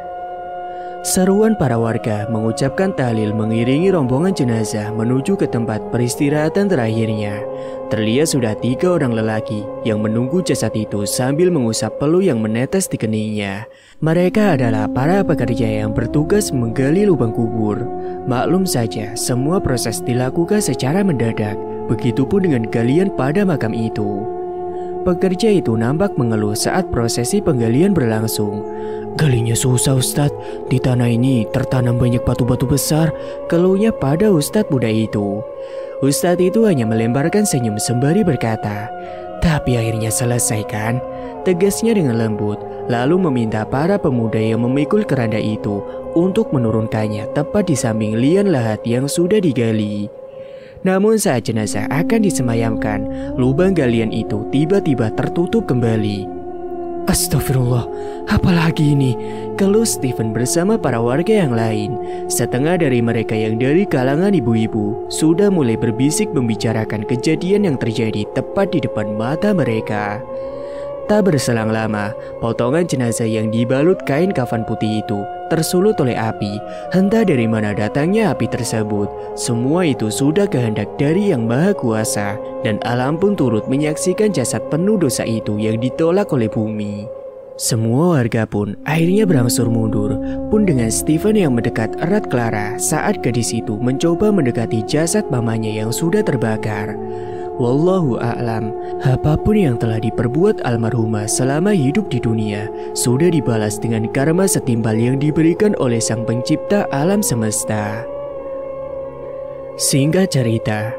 Seruan para warga mengucapkan tahlil mengiringi rombongan jenazah menuju ke tempat peristirahatan terakhirnya. Terlihat sudah 3 orang lelaki yang menunggu jasad itu sambil mengusap peluh yang menetes di keningnya. Mereka adalah para pekerja yang bertugas menggali lubang kubur. Maklum saja, semua proses dilakukan secara mendadak. Begitupun dengan galian pada makam itu. Pekerja itu nampak mengeluh saat prosesi penggalian berlangsung. "Galinya susah Ustadz, di tanah ini tertanam banyak batu-batu besar," keluhnya pada Ustadz muda itu. Ustadz itu hanya melemparkan senyum sembari berkata, "Tapi akhirnya selesai kan?" tegasnya dengan lembut, lalu meminta para pemuda yang memikul keranda itu untuk menurunkannya tepat di samping lian lahat yang sudah digali. Namun saat jenazah akan disemayamkan, lubang galian itu tiba-tiba tertutup kembali. "Astagfirullah, apalagi ini?" keluh Steven bersama para warga yang lain. Setengah dari mereka yang dari kalangan ibu-ibu sudah mulai berbisik membicarakan kejadian yang terjadi tepat di depan mata mereka. Tak berselang lama, potongan jenazah yang dibalut kain kafan putih itu tersulut oleh api. Entah dari mana datangnya api tersebut. Semua itu sudah kehendak dari Yang Maha Kuasa, dan alam pun turut menyaksikan jasad penuh dosa itu yang ditolak oleh bumi. Semua warga pun akhirnya berangsur mundur, pun dengan Steven yang mendekat erat Clara saat gadis itu mencoba mendekati jasad mamanya yang sudah terbakar. Wallahu a'lam, apapun yang telah diperbuat almarhumah selama hidup di dunia sudah dibalas dengan karma setimpal yang diberikan oleh Sang Pencipta alam semesta. Singkat cerita,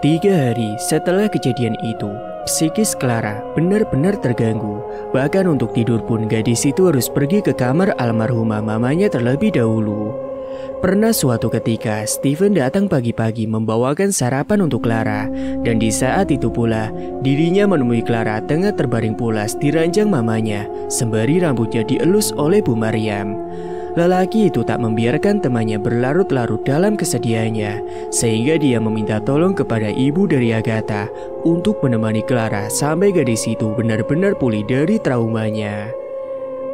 3 hari setelah kejadian itu, psikis Clara benar-benar terganggu. Bahkan untuk tidur pun gadis itu harus pergi ke kamar almarhumah mamanya terlebih dahulu. Pernah suatu ketika, Steven datang pagi-pagi membawakan sarapan untuk Clara, dan di saat itu pula, dirinya menemui Clara tengah terbaring pulas di ranjang mamanya, sembari rambutnya dielus oleh Bu Maryam. Lelaki itu tak membiarkan temannya berlarut-larut dalam kesedihannya, sehingga dia meminta tolong kepada ibu dari Agatha untuk menemani Clara sampai gadis itu benar-benar pulih dari traumanya.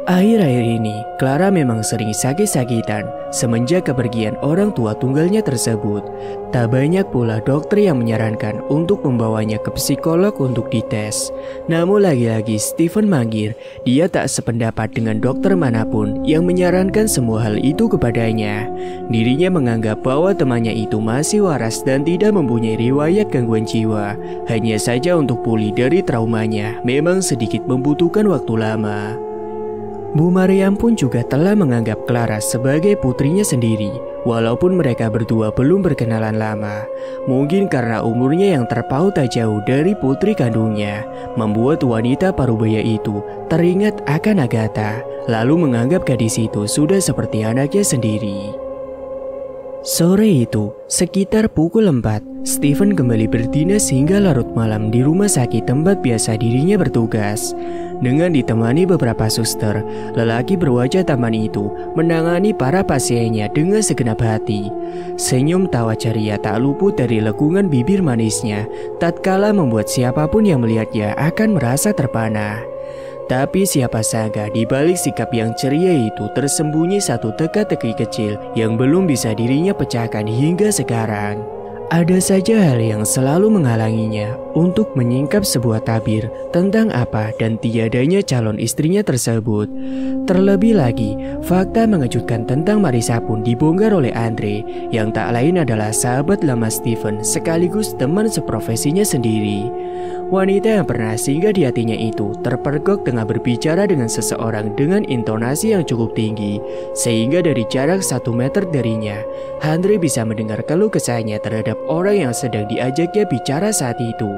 Akhir-akhir ini, Clara memang sering sakit-sakitan semenjak kepergian orang tua tunggalnya tersebut. Tak banyak pula dokter yang menyarankan untuk membawanya ke psikolog untuk dites. Namun lagi-lagi Stephen manggil, dia tak sependapat dengan dokter manapun yang menyarankan semua hal itu kepadanya. Dirinya menganggap bahwa temannya itu masih waras dan tidak mempunyai riwayat gangguan jiwa. Hanya saja untuk pulih dari traumanya memang sedikit membutuhkan waktu lama. Bu Mariam pun juga telah menganggap Clara sebagai putrinya sendiri, walaupun mereka berdua belum berkenalan lama. Mungkin karena umurnya yang terpaut tak jauh dari putri kandungnya, membuat wanita parubaya itu teringat akan Agatha, lalu menganggap gadis itu sudah seperti anaknya sendiri. Sore itu, sekitar pukul 4, Stephen kembali berdinas hingga larut malam di rumah sakit tempat biasa dirinya bertugas. Dengan ditemani beberapa suster, lelaki berwajah tampan itu menangani para pasiennya dengan segenap hati. Senyum tawa ceria tak luput dari lekungan bibir manisnya, tatkala membuat siapapun yang melihatnya akan merasa terpana. Tapi siapa sangka di balik sikap yang ceria itu tersembunyi satu teka-teki kecil yang belum bisa dirinya pecahkan hingga sekarang. Ada saja hal yang selalu menghalanginya untuk menyingkap sebuah tabir tentang apa dan tiadanya calon istrinya tersebut. Terlebih lagi, fakta mengejutkan tentang Marissa pun dibongkar oleh Andre, yang tak lain adalah sahabat lama Stephen sekaligus teman seprofesinya sendiri. Wanita yang pernah singgah di hatinya itu terpergok tengah berbicara dengan seseorang dengan intonasi yang cukup tinggi, sehingga dari jarak 1 meter darinya, Andre bisa mendengar keluh kesahnya terhadap orang yang sedang diajaknya bicara saat itu.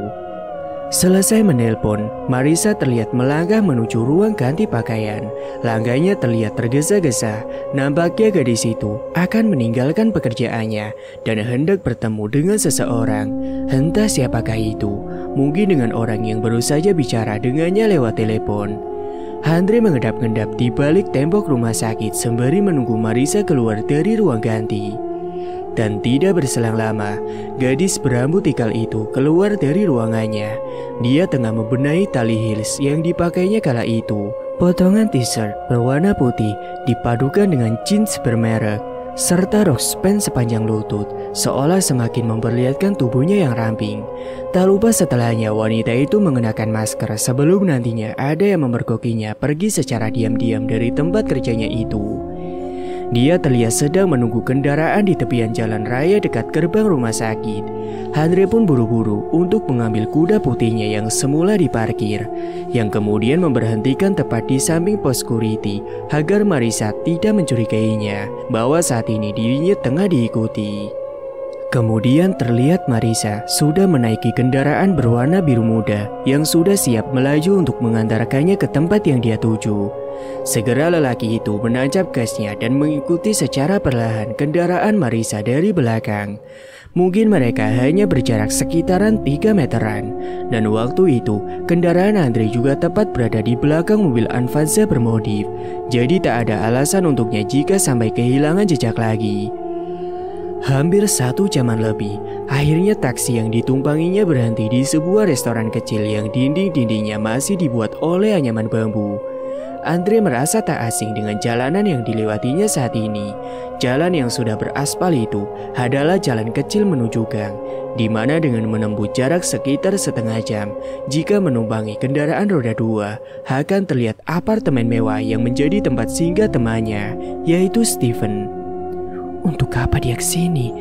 Selesai menelpon, Marissa terlihat melangkah menuju ruang ganti pakaian. Langkahnya terlihat tergesa-gesa. Nampaknya gadis itu akan meninggalkan pekerjaannya dan hendak bertemu dengan seseorang. Entah siapakah itu. Mungkin dengan orang yang baru saja bicara dengannya lewat telepon. Andre mengendap-endap di balik tembok rumah sakit sembari menunggu Marissa keluar dari ruang ganti. Dan tidak berselang lama, gadis berambut ikal itu keluar dari ruangannya. Dia tengah membenahi tali heels yang dipakainya kala itu. Potongan t-shirt berwarna putih dipadukan dengan jeans bermerek, serta rok span sepanjang lutut, seolah semakin memperlihatkan tubuhnya yang ramping. Tak lupa setelahnya wanita itu mengenakan masker sebelum nantinya ada yang memergokinya pergi secara diam-diam dari tempat kerjanya itu. Dia terlihat sedang menunggu kendaraan di tepian jalan raya dekat gerbang rumah sakit. Andre pun buru-buru untuk mengambil kuda putihnya yang semula diparkir, yang kemudian memberhentikan tepat di samping pos security agar Marissa tidak mencurigainya bahwa saat ini dirinya tengah diikuti. Kemudian terlihat Marissa sudah menaiki kendaraan berwarna biru muda yang sudah siap melaju untuk mengantarkannya ke tempat yang dia tuju. Segera lelaki itu menancap gasnya dan mengikuti secara perlahan kendaraan Marissa dari belakang. Mungkin mereka hanya berjarak sekitaran 3 meteran. Dan waktu itu, kendaraan Andre juga tepat berada di belakang mobil Avanza bermodif. Jadi tak ada alasan untuknya jika sampai kehilangan jejak lagi. Hampir 1 jaman lebih, akhirnya taksi yang ditumpanginya berhenti di sebuah restoran kecil yang dinding-dindingnya masih dibuat oleh anyaman bambu. Andre merasa tak asing dengan jalanan yang dilewatinya saat ini. Jalan yang sudah beraspal itu adalah jalan kecil menuju gang, di mana dengan menempuh jarak sekitar setengah jam, jika menumpangi kendaraan roda 2, akan terlihat apartemen mewah yang menjadi tempat singgah temannya, yaitu Stephen. Untuk apa dia kesini?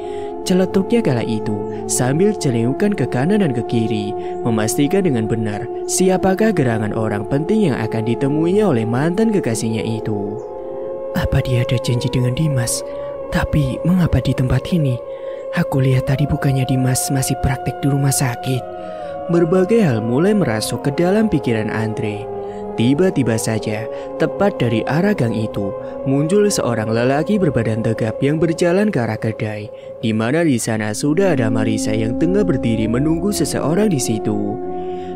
Celetuknya kala itu sambil celingukan ke kanan dan ke kiri, memastikan dengan benar siapakah gerangan orang penting yang akan ditemuinya oleh mantan kekasihnya itu. Apa dia ada janji dengan Dimas? Tapi mengapa di tempat ini? Aku lihat tadi bukannya Dimas masih praktek di rumah sakit. Berbagai hal mulai merasuk ke dalam pikiran Andre. Tiba-tiba saja, tepat dari arah gang itu, muncul seorang lelaki berbadan tegap yang berjalan ke arah kedai, di mana di sana sudah ada Marissa yang tengah berdiri menunggu seseorang di situ.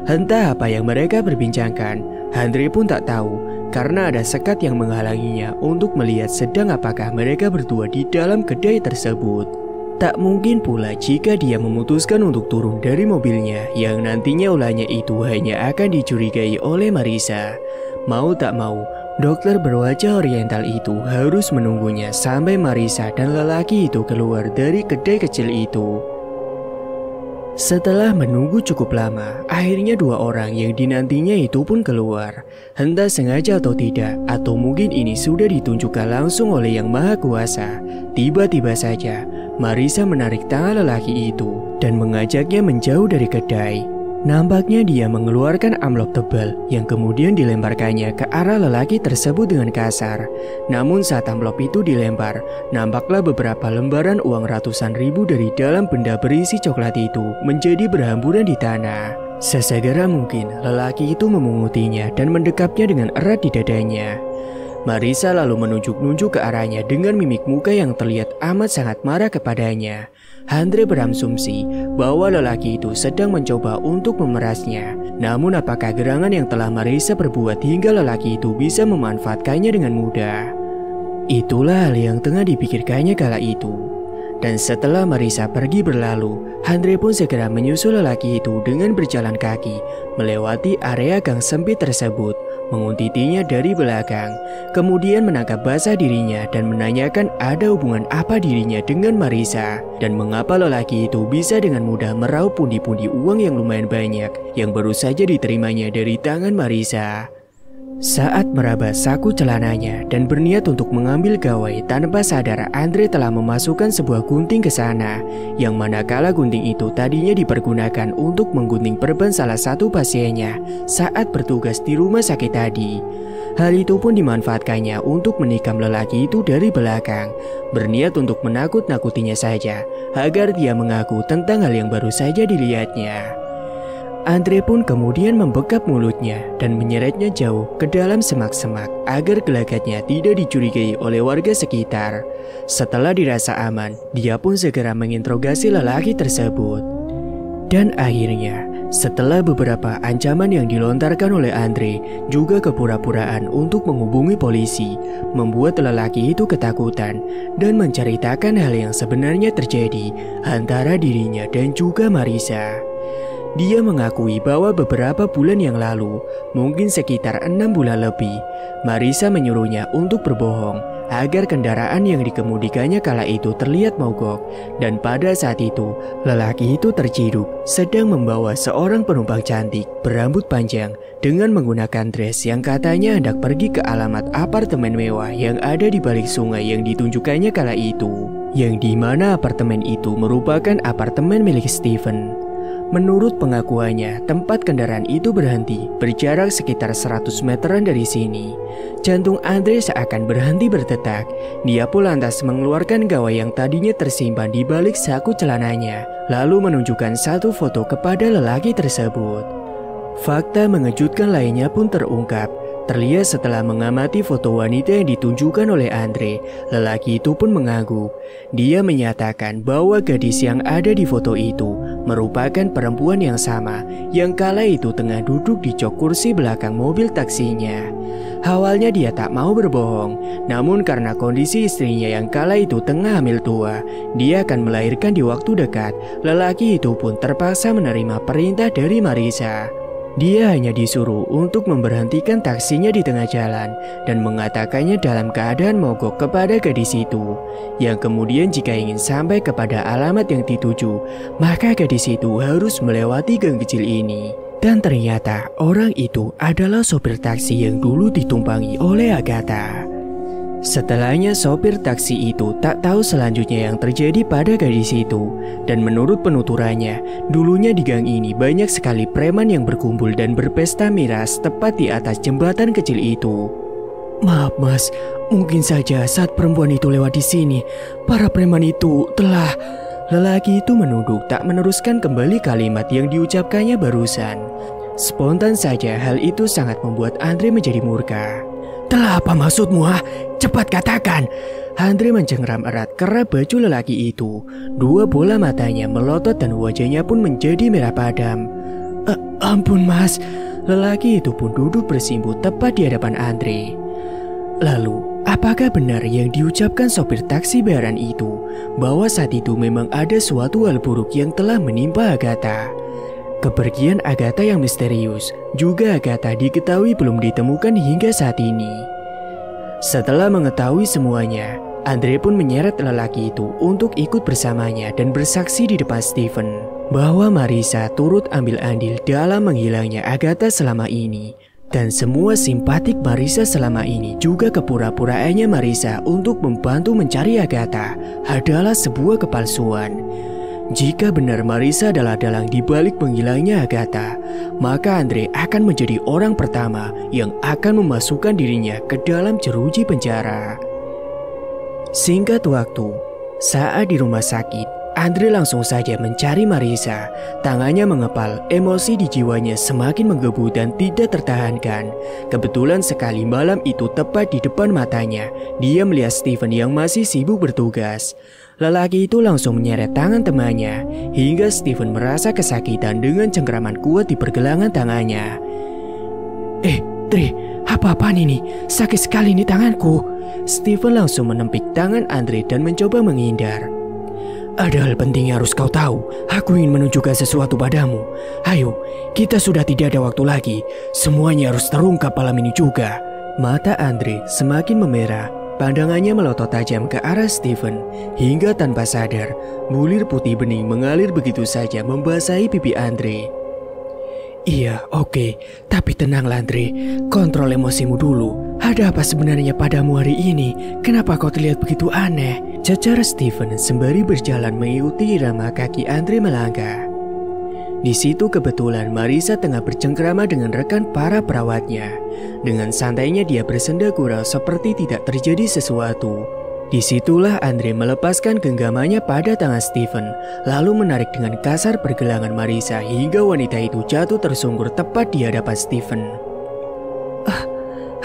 Entah apa yang mereka perbincangkan, Andre pun tak tahu, karena ada sekat yang menghalanginya untuk melihat sedang apakah mereka berdua di dalam kedai tersebut. Tak mungkin pula jika dia memutuskan untuk turun dari mobilnya yang nantinya ulahnya itu hanya akan dicurigai oleh Marissa. Mau tak mau, Dokter berwajah oriental itu harus menunggunya sampai Marisa dan lelaki itu keluar dari kedai kecil itu. Setelah menunggu cukup lama, akhirnya dua orang yang dinantinya itu pun keluar. Entah sengaja atau tidak, atau mungkin ini sudah ditunjukkan langsung oleh Yang Maha Kuasa. Tiba-tiba saja, Marisa menarik tangan lelaki itu dan mengajaknya menjauh dari kedai. Nampaknya dia mengeluarkan amplop tebal yang kemudian dilemparkannya ke arah lelaki tersebut dengan kasar. Namun saat amplop itu dilempar, nampaklah beberapa lembaran uang ratusan ribu dari dalam benda berisi coklat itu menjadi berhamburan di tanah. Sesegera mungkin lelaki itu memungutinya dan mendekapnya dengan erat di dadanya. Marisa lalu menunjuk-nunjuk ke arahnya dengan mimik muka yang terlihat amat sangat marah kepadanya. Andre berasumsi bahwa lelaki itu sedang mencoba untuk memerasnya. Namun apakah gerangan yang telah Marisa perbuat hingga lelaki itu bisa memanfaatkannya dengan mudah? Itulah hal yang tengah dipikirkannya kala itu. Dan setelah Marisa pergi berlalu, Andre pun segera menyusul lelaki itu dengan berjalan kaki melewati area gang sempit tersebut, menguntitinya dari belakang, kemudian menangkap basah dirinya dan menanyakan ada hubungan apa dirinya dengan Marisa dan mengapa lelaki itu bisa dengan mudah meraup pundi-pundi uang yang lumayan banyak yang baru saja diterimanya dari tangan Marisa. Saat meraba saku celananya dan berniat untuk mengambil gawai, tanpa sadar Andre telah memasukkan sebuah gunting ke sana, yang manakala gunting itu tadinya dipergunakan untuk menggunting perban salah satu pasiennya saat bertugas di rumah sakit tadi. Hal itu pun dimanfaatkannya untuk menikam lelaki itu dari belakang, berniat untuk menakut-nakutinya saja agar dia mengaku tentang hal yang baru saja dilihatnya. Andre pun kemudian membekap mulutnya dan menyeretnya jauh ke dalam semak-semak agar gelagatnya tidak dicurigai oleh warga sekitar. Setelah dirasa aman, dia pun segera menginterogasi lelaki tersebut. Dan akhirnya, setelah beberapa ancaman yang dilontarkan oleh Andre, juga kepura-puraan untuk menghubungi polisi, membuat lelaki itu ketakutan dan menceritakan hal yang sebenarnya terjadi antara dirinya dan juga Marisa. Dia mengakui bahwa beberapa bulan yang lalu, mungkin sekitar 6 bulan lebih, Marisa menyuruhnya untuk berbohong agar kendaraan yang dikemudikannya kala itu terlihat mogok. Dan pada saat itu, lelaki itu terciduk sedang membawa seorang penumpang cantik berambut panjang dengan menggunakan dress yang katanya hendak pergi ke alamat apartemen mewah yang ada di balik sungai yang ditunjukkannya kala itu, yang dimana apartemen itu merupakan apartemen milik Steven. Menurut pengakuannya, tempat kendaraan itu berhenti berjarak sekitar 100 meteran dari sini. Jantung Andre seakan berhenti berdetak. Dia pun lantas mengeluarkan gawai yang tadinya tersimpan di balik saku celananya, lalu menunjukkan satu foto kepada lelaki tersebut. Fakta mengejutkan lainnya pun terungkap. Terlihat setelah mengamati foto wanita yang ditunjukkan oleh Andre, lelaki itu pun mengangguk. Dia menyatakan bahwa gadis yang ada di foto itu merupakan perempuan yang sama yang kala itu tengah duduk di jok kursi belakang mobil taksinya. Awalnya dia tak mau berbohong, namun karena kondisi istrinya yang kala itu tengah hamil tua, dia akan melahirkan di waktu dekat. Lelaki itu pun terpaksa menerima perintah dari Marisa. Dia hanya disuruh untuk memberhentikan taksinya di tengah jalan dan mengatakannya dalam keadaan mogok kepada gadis itu, yang kemudian jika ingin sampai kepada alamat yang dituju, maka gadis itu harus melewati gang kecil ini. Dan ternyata orang itu adalah sopir taksi yang dulu ditumpangi oleh Agatha. Setelahnya sopir taksi itu tak tahu selanjutnya yang terjadi pada gadis itu. Dan menurut penuturannya, dulunya di gang ini banyak sekali preman yang berkumpul dan berpesta miras tepat di atas jembatan kecil itu. Maaf mas, mungkin saja saat perempuan itu lewat di sini, para preman itu telah... Lelaki itu menunduk tak meneruskan kembali kalimat yang diucapkannya barusan. Spontan saja hal itu sangat membuat Andre menjadi murka. Telah apa maksudmu ha? Cepat katakan. Andre mencengram erat kerap baju lelaki itu. Dua bola matanya melotot dan wajahnya pun menjadi merah padam. Ampun mas. Lelaki itu pun duduk bersimpu tepat di hadapan Andre. Lalu, apakah benar yang diucapkan sopir taksi bayaran itu, bahwa saat itu memang ada suatu hal buruk yang telah menimpa Agatha? Kepergian Agatha yang misterius, juga Agatha diketahui belum ditemukan hingga saat ini. Setelah mengetahui semuanya, Andre pun menyeret lelaki itu untuk ikut bersamanya dan bersaksi di depan Steven bahwa Marissa turut ambil andil dalam menghilangnya Agatha selama ini. Dan semua simpatik Marissa selama ini juga kepura-puraannya Marissa untuk membantu mencari Agatha adalah sebuah kepalsuan. Jika benar Marissa adalah dalang di balik menghilangnya Agatha, maka Andre akan menjadi orang pertama yang akan memasukkan dirinya ke dalam jeruji penjara. Singkat waktu, saat di rumah sakit, Andre langsung saja mencari Marissa. Tangannya mengepal, emosi di jiwanya semakin menggebu dan tidak tertahankan. Kebetulan sekali malam itu tepat di depan matanya, dia melihat Steven yang masih sibuk bertugas. Lelaki itu langsung menyeret tangan temannya, hingga Steven merasa kesakitan dengan cengkraman kuat di pergelangan tangannya. Dre, apa-apaan ini? Sakit sekali nih tanganku. Steven langsung menempik tangan Andre dan mencoba menghindar. Ada hal penting yang harus kau tahu. Aku ingin menunjukkan sesuatu padamu. Ayo, kita sudah tidak ada waktu lagi. Semuanya harus terungkap malam ini juga. Mata Andre semakin memerah. Pandangannya melotot tajam ke arah Steven. Hingga tanpa sadar, bulir putih bening mengalir begitu saja membasahi pipi Andre. Iya, oke. Tapi tenanglah Andre. Kontrol emosimu dulu. Ada apa sebenarnya padamu hari ini? Kenapa kau terlihat begitu aneh? Cecar Steven sembari berjalan mengikuti irama kaki Andre melangkah. Di situ kebetulan Marissa tengah bercengkrama dengan rekan para perawatnya. Dengan santainya dia bersenda gurau seperti tidak terjadi sesuatu. Disitulah Andre melepaskan genggamannya pada tangan Steven, lalu menarik dengan kasar pergelangan Marissa hingga wanita itu jatuh tersungkur tepat di hadapan Steven.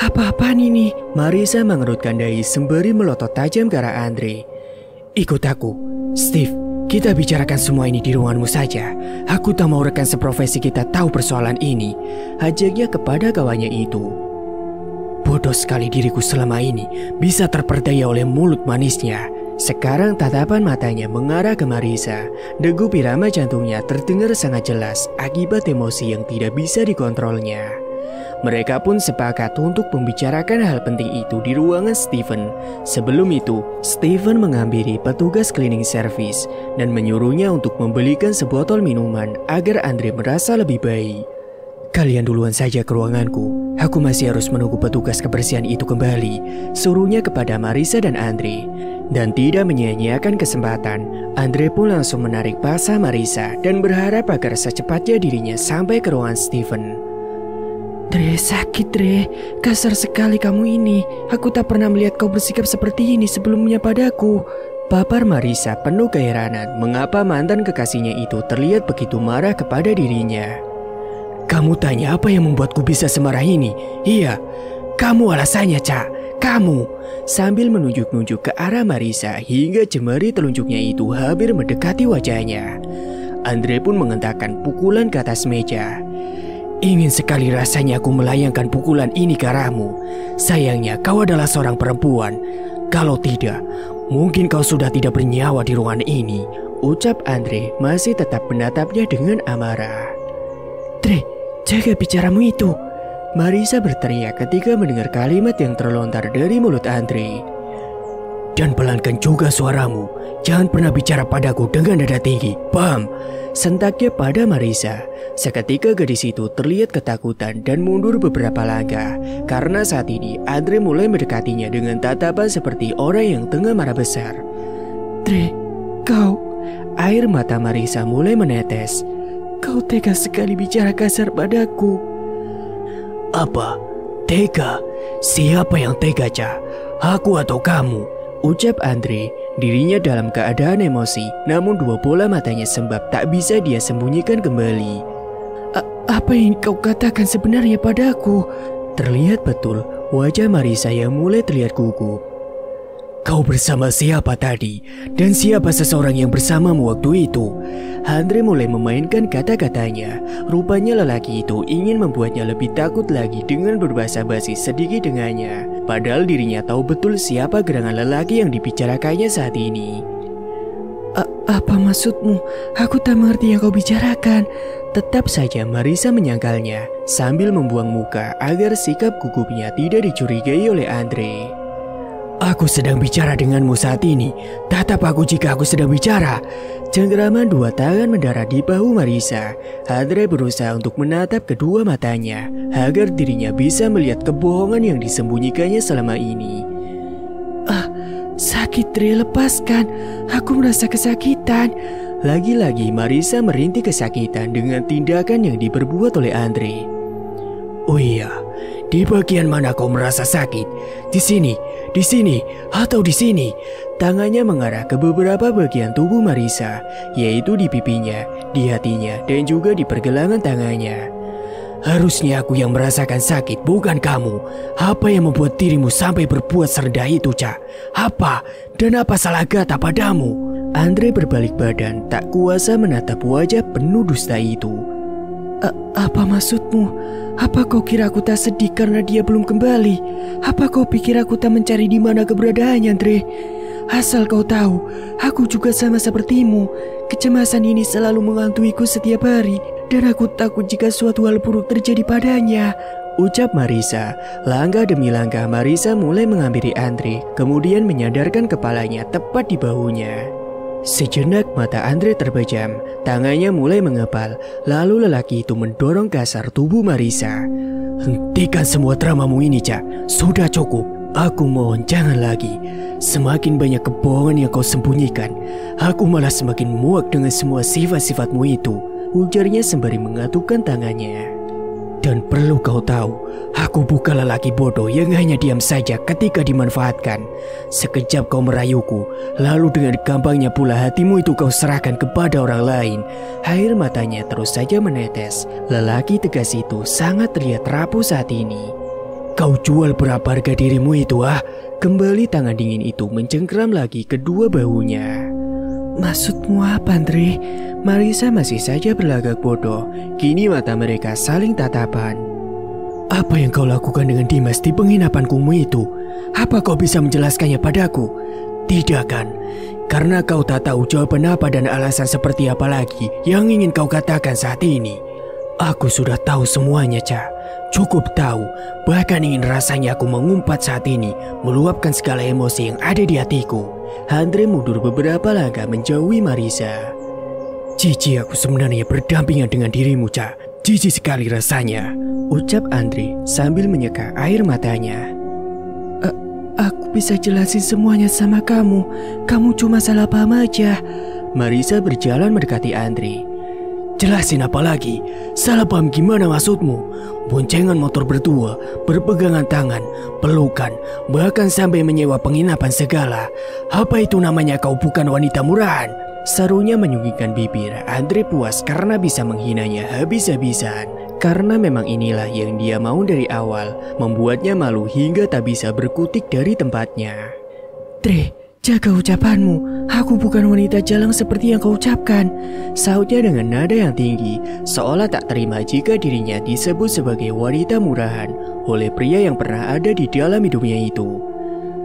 Apa-apaan ini? Marissa mengerutkan dahi sembari melotot tajam ke arah Andre. Ikut aku, Steve. Kita bicarakan semua ini di ruanganmu saja. Aku tak mau rekan seprofesi kita tahu persoalan ini. Ajaknya kepada kawannya itu. Bodoh sekali diriku selama ini, bisa terperdaya oleh mulut manisnya. Sekarang tatapan matanya mengarah ke Marissa. Degup irama jantungnya terdengar sangat jelas akibat emosi yang tidak bisa dikontrolnya. Mereka pun sepakat untuk membicarakan hal penting itu di ruangan Steven. Sebelum itu, Steven menghampiri petugas cleaning service dan menyuruhnya untuk membelikan sebotol minuman agar Andre merasa lebih baik. Kalian duluan saja ke ruanganku. Aku masih harus menunggu petugas kebersihan itu kembali, suruhnya kepada Marissa dan Andre. Dan tidak menyia-nyiakan kesempatan, Andre pun langsung menarik paksa Marissa dan berharap agar secepatnya dirinya sampai ke ruangan Steven. Dre, sakit Dre, kasar sekali kamu ini. Aku tak pernah melihat kau bersikap seperti ini sebelumnya padaku. Papar Marissa penuh keheranan mengapa mantan kekasihnya itu terlihat begitu marah kepada dirinya. Kamu tanya apa yang membuatku bisa semarah ini? Iya, kamu alasannya, Cak. Kamu. Sambil menunjuk-nunjuk ke arah Marissa hingga jemari telunjuknya itu hampir mendekati wajahnya. Andre pun mengentakkan pukulan ke atas meja. Ingin sekali rasanya aku melayangkan pukulan ini ke arahmu. Sayangnya kau adalah seorang perempuan. Kalau tidak, mungkin kau sudah tidak bernyawa di ruangan ini. Ucap Andre masih tetap menatapnya dengan amarah. Dre, jaga bicaramu itu. Marissa berteriak ketika mendengar kalimat yang terlontar dari mulut Andre. Dan pelankan juga suaramu. Jangan pernah bicara padaku dengan nada tinggi. Paham? Sentaknya pada Marissa. Seketika gadis itu terlihat ketakutan dan mundur beberapa langkah. Karena saat ini Andre mulai mendekatinya dengan tatapan seperti orang yang tengah marah besar. Dre, kau... Air mata Marissa mulai menetes. Kau tega sekali bicara kasar padaku. Apa? Tega? Siapa yang tega, Ca? Aku atau kamu? Ucap Andre. Dirinya dalam keadaan emosi, namun dua bola matanya sembab tak bisa dia sembunyikan kembali. Apa yang kau katakan sebenarnya padaku? Terlihat betul wajah Marissa yang mulai terlihat gugup. Kau bersama siapa tadi? Dan siapa seseorang yang bersamamu waktu itu? Andre mulai memainkan kata-katanya. Rupanya lelaki itu ingin membuatnya lebih takut lagi dengan berbahasa basi sedikit dengannya. Padahal dirinya tahu betul siapa gerangan lelaki yang dibicarakannya saat ini. Apa maksudmu? Aku tak mengerti yang kau bicarakan. Tetap saja Marissa menyangkalnya sambil membuang muka agar sikap gugupnya tidak dicurigai oleh Andre. Aku sedang bicara denganmu saat ini. Tatap aku jika aku sedang bicara. Cengkeraman dua tangan mendarat di bahu Marisa. Andre berusaha untuk menatap kedua matanya agar dirinya bisa melihat kebohongan yang disembunyikannya selama ini. Sakit, Dre, lepaskan. Aku merasa kesakitan. Lagi-lagi Marisa merintih kesakitan dengan tindakan yang diperbuat oleh Andre. Oh iya, di bagian mana kau merasa sakit? Di sini, atau di sini? Tangannya mengarah ke beberapa bagian tubuh Marisa, yaitu di pipinya, di hatinya, dan juga di pergelangan tangannya. Harusnya aku yang merasakan sakit, bukan kamu. Apa yang membuat dirimu sampai berbuat serendah itu, Cak? Apa? Dan apa salah Gata padamu? Andre berbalik badan, tak kuasa menatap wajah penuh dusta itu. Apa maksudmu? Apa kau kira aku tak sedih karena dia belum kembali? Apa kau pikir aku tak mencari di mana keberadaannya, Andre? Asal kau tahu, aku juga sama sepertimu. Kecemasan ini selalu menghantuiku setiap hari, dan aku takut jika suatu hal buruk terjadi padanya. Ucap Marisa. Langkah demi langkah Marisa mulai menghampiri Andre, kemudian menyandarkan kepalanya tepat di bahunya. Sejenak mata Andre terbejam, tangannya mulai mengepal, lalu lelaki itu mendorong kasar tubuh Marisa. Hentikan semua dramamu ini, Cak. Sudah cukup. Aku mohon jangan lagi. Semakin banyak kebohongan yang kau sembunyikan, aku malah semakin muak dengan semua sifat-sifatmu itu, ujarnya sembari mengatupkan tangannya. Dan perlu kau tahu, aku bukan lelaki bodoh yang hanya diam saja ketika dimanfaatkan. Sekejap kau merayuku, lalu dengan gampangnya pula hatimu itu kau serahkan kepada orang lain. Air matanya terus saja menetes. Lelaki tegas itu sangat terlihat rapuh saat ini. Kau jual berapa harga dirimu itu, ah? Kembali tangan dingin itu mencengkeram lagi kedua bahunya. Maksudmu apa, Andre? Marisa masih saja berlagak bodoh. Kini mata mereka saling tatapan. Apa yang kau lakukan dengan Dimas di penginapanku itu? Apa kau bisa menjelaskannya padaku? Tidak kan? Karena kau tak tahu jawaban apa dan alasan seperti apa lagi yang ingin kau katakan saat ini. Aku sudah tahu semuanya, Cak. Cukup tahu, bahkan ingin rasanya aku mengumpat saat ini, meluapkan segala emosi yang ada di hatiku. Andre mundur beberapa langkah menjauhi Marisa. Jijik aku sebenarnya berdampingan dengan dirimu, Cak. Jijik sekali rasanya, ucap Andre sambil menyeka air matanya. Aku bisa jelasin semuanya sama kamu. Kamu cuma salah paham aja. Marisa berjalan mendekati Andre. Jelasin apa lagi? Salah paham gimana maksudmu? Boncengan motor berdua, berpegangan tangan, pelukan, bahkan sampai menyewa penginapan segala. Apa itu namanya kau bukan wanita murahan? Sarunya menyunggingkan bibir. Andre puas karena bisa menghinanya habis-habisan. Karena memang inilah yang dia mau dari awal, membuatnya malu hingga tak bisa berkutik dari tempatnya. Dre, jaga ucapanmu. Aku bukan wanita jalang seperti yang kau ucapkan, sautnya dengan nada yang tinggi, seolah tak terima jika dirinya disebut sebagai wanita murahan oleh pria yang pernah ada di dalam hidupnya itu.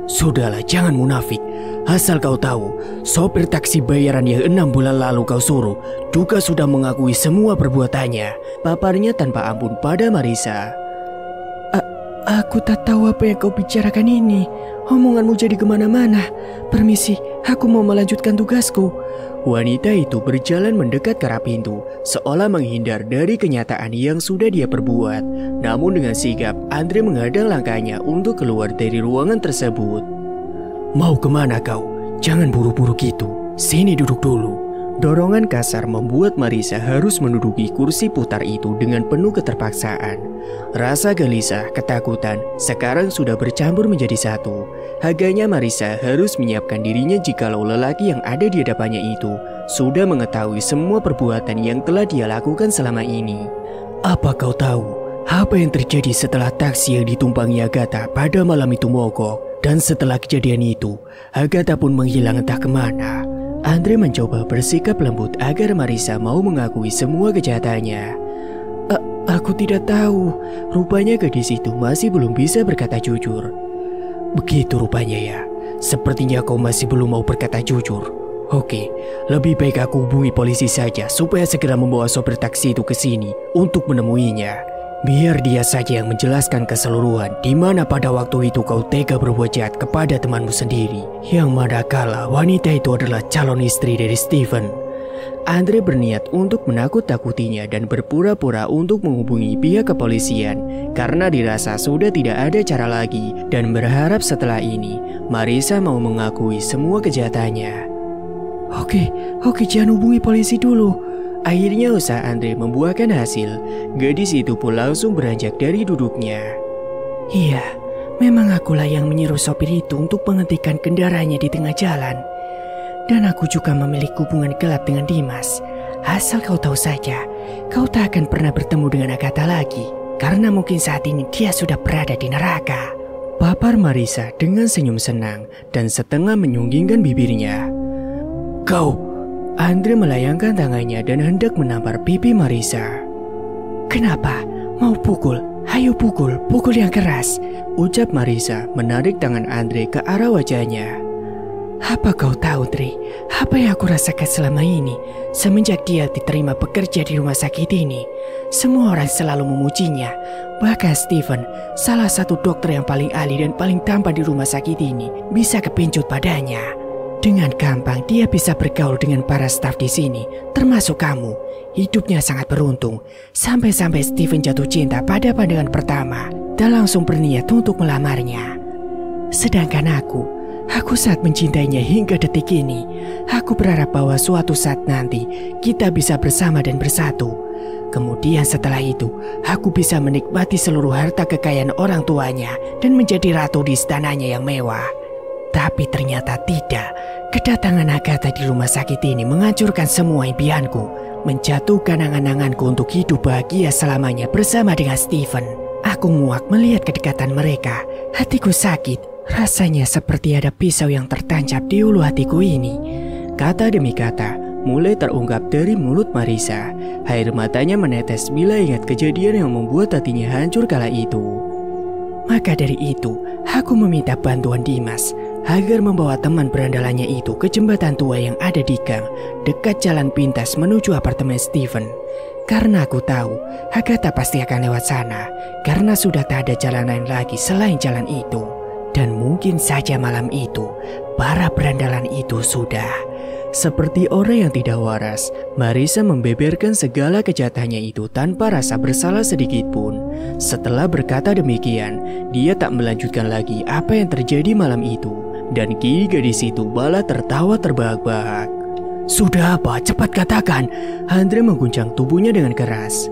Sudahlah, jangan munafik. Asal kau tahu, sopir taksi bayaran yang 6 bulan lalu kau suruh juga sudah mengakui semua perbuatannya, paparnya tanpa ampun pada Marisa. Aku tak tahu apa yang kau bicarakan ini. Omonganmu jadi kemana-mana. Permisi, aku mau melanjutkan tugasku. Wanita itu berjalan mendekat ke arah pintu, seolah menghindar dari kenyataan yang sudah dia perbuat. Namun dengan sigap, Andre menghadang langkahnya untuk keluar dari ruangan tersebut. Mau kemana kau? Jangan buru-buru gitu. Sini duduk dulu. Dorongan kasar membuat Marisa harus menduduki kursi putar itu dengan penuh keterpaksaan. Rasa gelisah, ketakutan, sekarang sudah bercampur menjadi satu. Agaknya Marisa harus menyiapkan dirinya jikalau lelaki yang ada di hadapannya itu sudah mengetahui semua perbuatan yang telah dia lakukan selama ini. Apa kau tahu apa yang terjadi setelah taksi yang ditumpangi Agatha pada malam itu mogok? Dan setelah kejadian itu, Agatha pun menghilang entah kemana. Andre mencoba bersikap lembut agar Marisa mau mengakui semua kejahatannya. Aku tidak tahu. Rupanya gadis itu masih belum bisa berkata jujur. Begitu rupanya ya. Sepertinya kau masih belum mau berkata jujur. Oke, lebih baik aku hubungi polisi saja supaya segera membawa sopir taksi itu ke sini untuk menemuinya. Biar dia saja yang menjelaskan keseluruhan di mana pada waktu itu kau tega berbuat jahat kepada temanmu sendiri, yang manakala wanita itu adalah calon istri dari Steven. Andre berniat untuk menakut-takutinya dan berpura-pura untuk menghubungi pihak kepolisian karena dirasa sudah tidak ada cara lagi dan berharap setelah ini Marissa mau mengakui semua kejahatannya. Oke, jangan hubungi polisi dulu. Akhirnya usaha Andre membuahkan hasil. Gadis itu pun langsung beranjak dari duduknya. Iya, memang akulah yang menyuruh sopir itu untuk menghentikan kendaraannya di tengah jalan. Dan aku juga memiliki hubungan gelap dengan Dimas. Asal kau tahu saja, kau tak akan pernah bertemu dengan Agatha lagi. Karena mungkin saat ini dia sudah berada di neraka. Papar Marissa dengan senyum senang dan setengah menyunggingkan bibirnya. Kau... Andre melayangkan tangannya dan hendak menampar pipi Marissa. Kenapa? Mau pukul? Ayo pukul yang keras, ucap Marissa menarik tangan Andre ke arah wajahnya. Apa kau tahu, Tri? Apa yang aku rasakan selama ini? Semenjak dia diterima bekerja di rumah sakit ini, semua orang selalu memujinya. Bahkan Steven, salah satu dokter yang paling ahli dan paling tampan di rumah sakit ini, bisa kepincut padanya. Dengan gampang dia bisa bergaul dengan para staf di sini, termasuk kamu. Hidupnya sangat beruntung, sampai-sampai Steven jatuh cinta pada pandangan pertama dan langsung berniat untuk melamarnya. Sedangkan aku sangat mencintainya hingga detik ini. Aku berharap bahwa suatu saat nanti kita bisa bersama dan bersatu. Kemudian setelah itu, aku bisa menikmati seluruh harta kekayaan orang tuanya dan menjadi ratu di istananya yang mewah. Tapi ternyata tidak. Kedatangan Agatha di rumah sakit ini menghancurkan semua impianku, menjatuhkan angan-anganku untuk hidup bahagia selamanya bersama dengan Steven. Aku muak melihat kedekatan mereka. Hatiku sakit, rasanya seperti ada pisau yang tertancap di ulu hatiku ini. Kata demi kata mulai terungkap dari mulut Marissa. Air matanya menetes bila ingat kejadian yang membuat hatinya hancur kala itu. Maka dari itu, aku meminta bantuan Dimas agar membawa teman berandalannya itu ke jembatan tua yang ada di gang dekat jalan pintas menuju apartemen Steven. Karena aku tahu Agatha pasti akan lewat sana karena sudah tak ada jalan lain lagi selain jalan itu. Dan mungkin saja malam itu para berandalan itu sudah. Seperti orang yang tidak waras, Marissa membeberkan segala kejahatannya itu tanpa rasa bersalah sedikit pun. Setelah berkata demikian, dia tak melanjutkan lagi apa yang terjadi malam itu. Dan kini gadis itu malah tertawa terbahak-bahak. Sudah apa? Cepat katakan. Andre mengguncang tubuhnya dengan keras.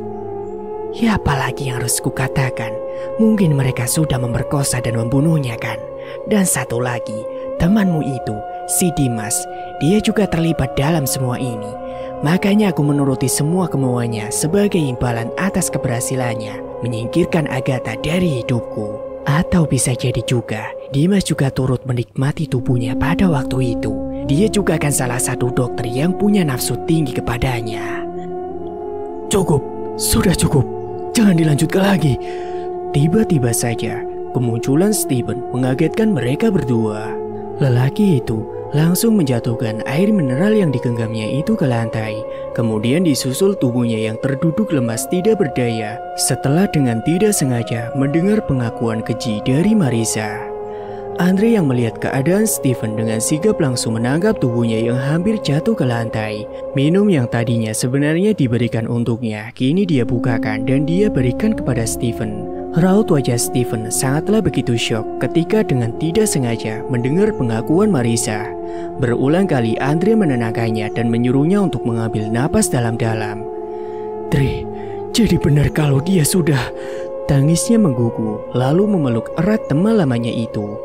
Ya apalagi yang harus kukatakan? Mungkin mereka sudah memperkosa dan membunuhnya kan? Dan satu lagi, temanmu itu, si Dimas, dia juga terlibat dalam semua ini. Makanya aku menuruti semua kemauannya sebagai imbalan atas keberhasilannya menyingkirkan Agatha dari hidupku. Atau bisa jadi juga Dimas juga turut menikmati tubuhnya pada waktu itu. Dia juga kan salah satu dokter yang punya nafsu tinggi kepadanya. Cukup, sudah cukup. Jangan dilanjutkan lagi. Tiba-tiba saja kemunculan Steven mengagetkan mereka berdua. Lelaki itu langsung menjatuhkan air mineral yang digenggamnya itu ke lantai. Kemudian disusul tubuhnya yang terduduk lemas tidak berdaya setelah dengan tidak sengaja mendengar pengakuan keji dari Marissa. Andre yang melihat keadaan Steven dengan sigap langsung menangkap tubuhnya yang hampir jatuh ke lantai. Minum yang tadinya sebenarnya diberikan untuknya, kini dia bukakan dan dia berikan kepada Steven. Raut wajah Steven sangatlah begitu syok ketika dengan tidak sengaja mendengar pengakuan Marissa. Berulang kali Andre menenangkannya dan menyuruhnya untuk mengambil napas dalam-dalam. Tri, jadi benar kalau dia sudah... Tangisnya menggugu lalu memeluk erat teman lamanya itu.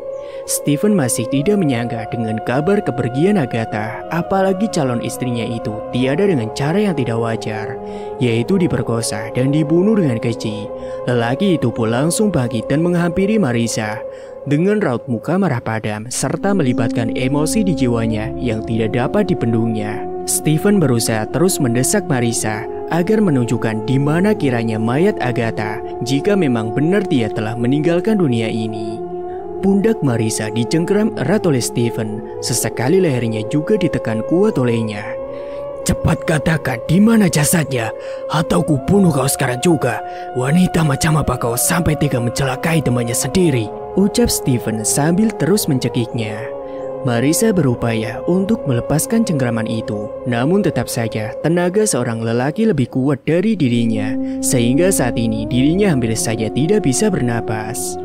Steven masih tidak menyangka dengan kabar kepergian Agatha, apalagi calon istrinya itu tiada dengan cara yang tidak wajar, yaitu diperkosa dan dibunuh dengan keji. Lelaki itu pun langsung bangkit dan menghampiri Marissa dengan raut muka marah padam serta melibatkan emosi di jiwanya yang tidak dapat dibendungnya. Steven berusaha terus mendesak Marissa agar menunjukkan di mana kiranya mayat Agatha jika memang benar dia telah meninggalkan dunia ini. Pundak Marissa dicengkeram erat oleh Steven, sesekali lehernya juga ditekan kuat olehnya. Cepat katakan di mana jasadnya, atau ku bunuh kau sekarang juga. Wanita macam apa kau sampai tega mencelakai temannya sendiri? Ucap Steven sambil terus mencekiknya. Marisa berupaya untuk melepaskan cengkraman itu, namun tetap saja tenaga seorang lelaki lebih kuat dari dirinya, sehingga saat ini dirinya hampir saja tidak bisa bernapas.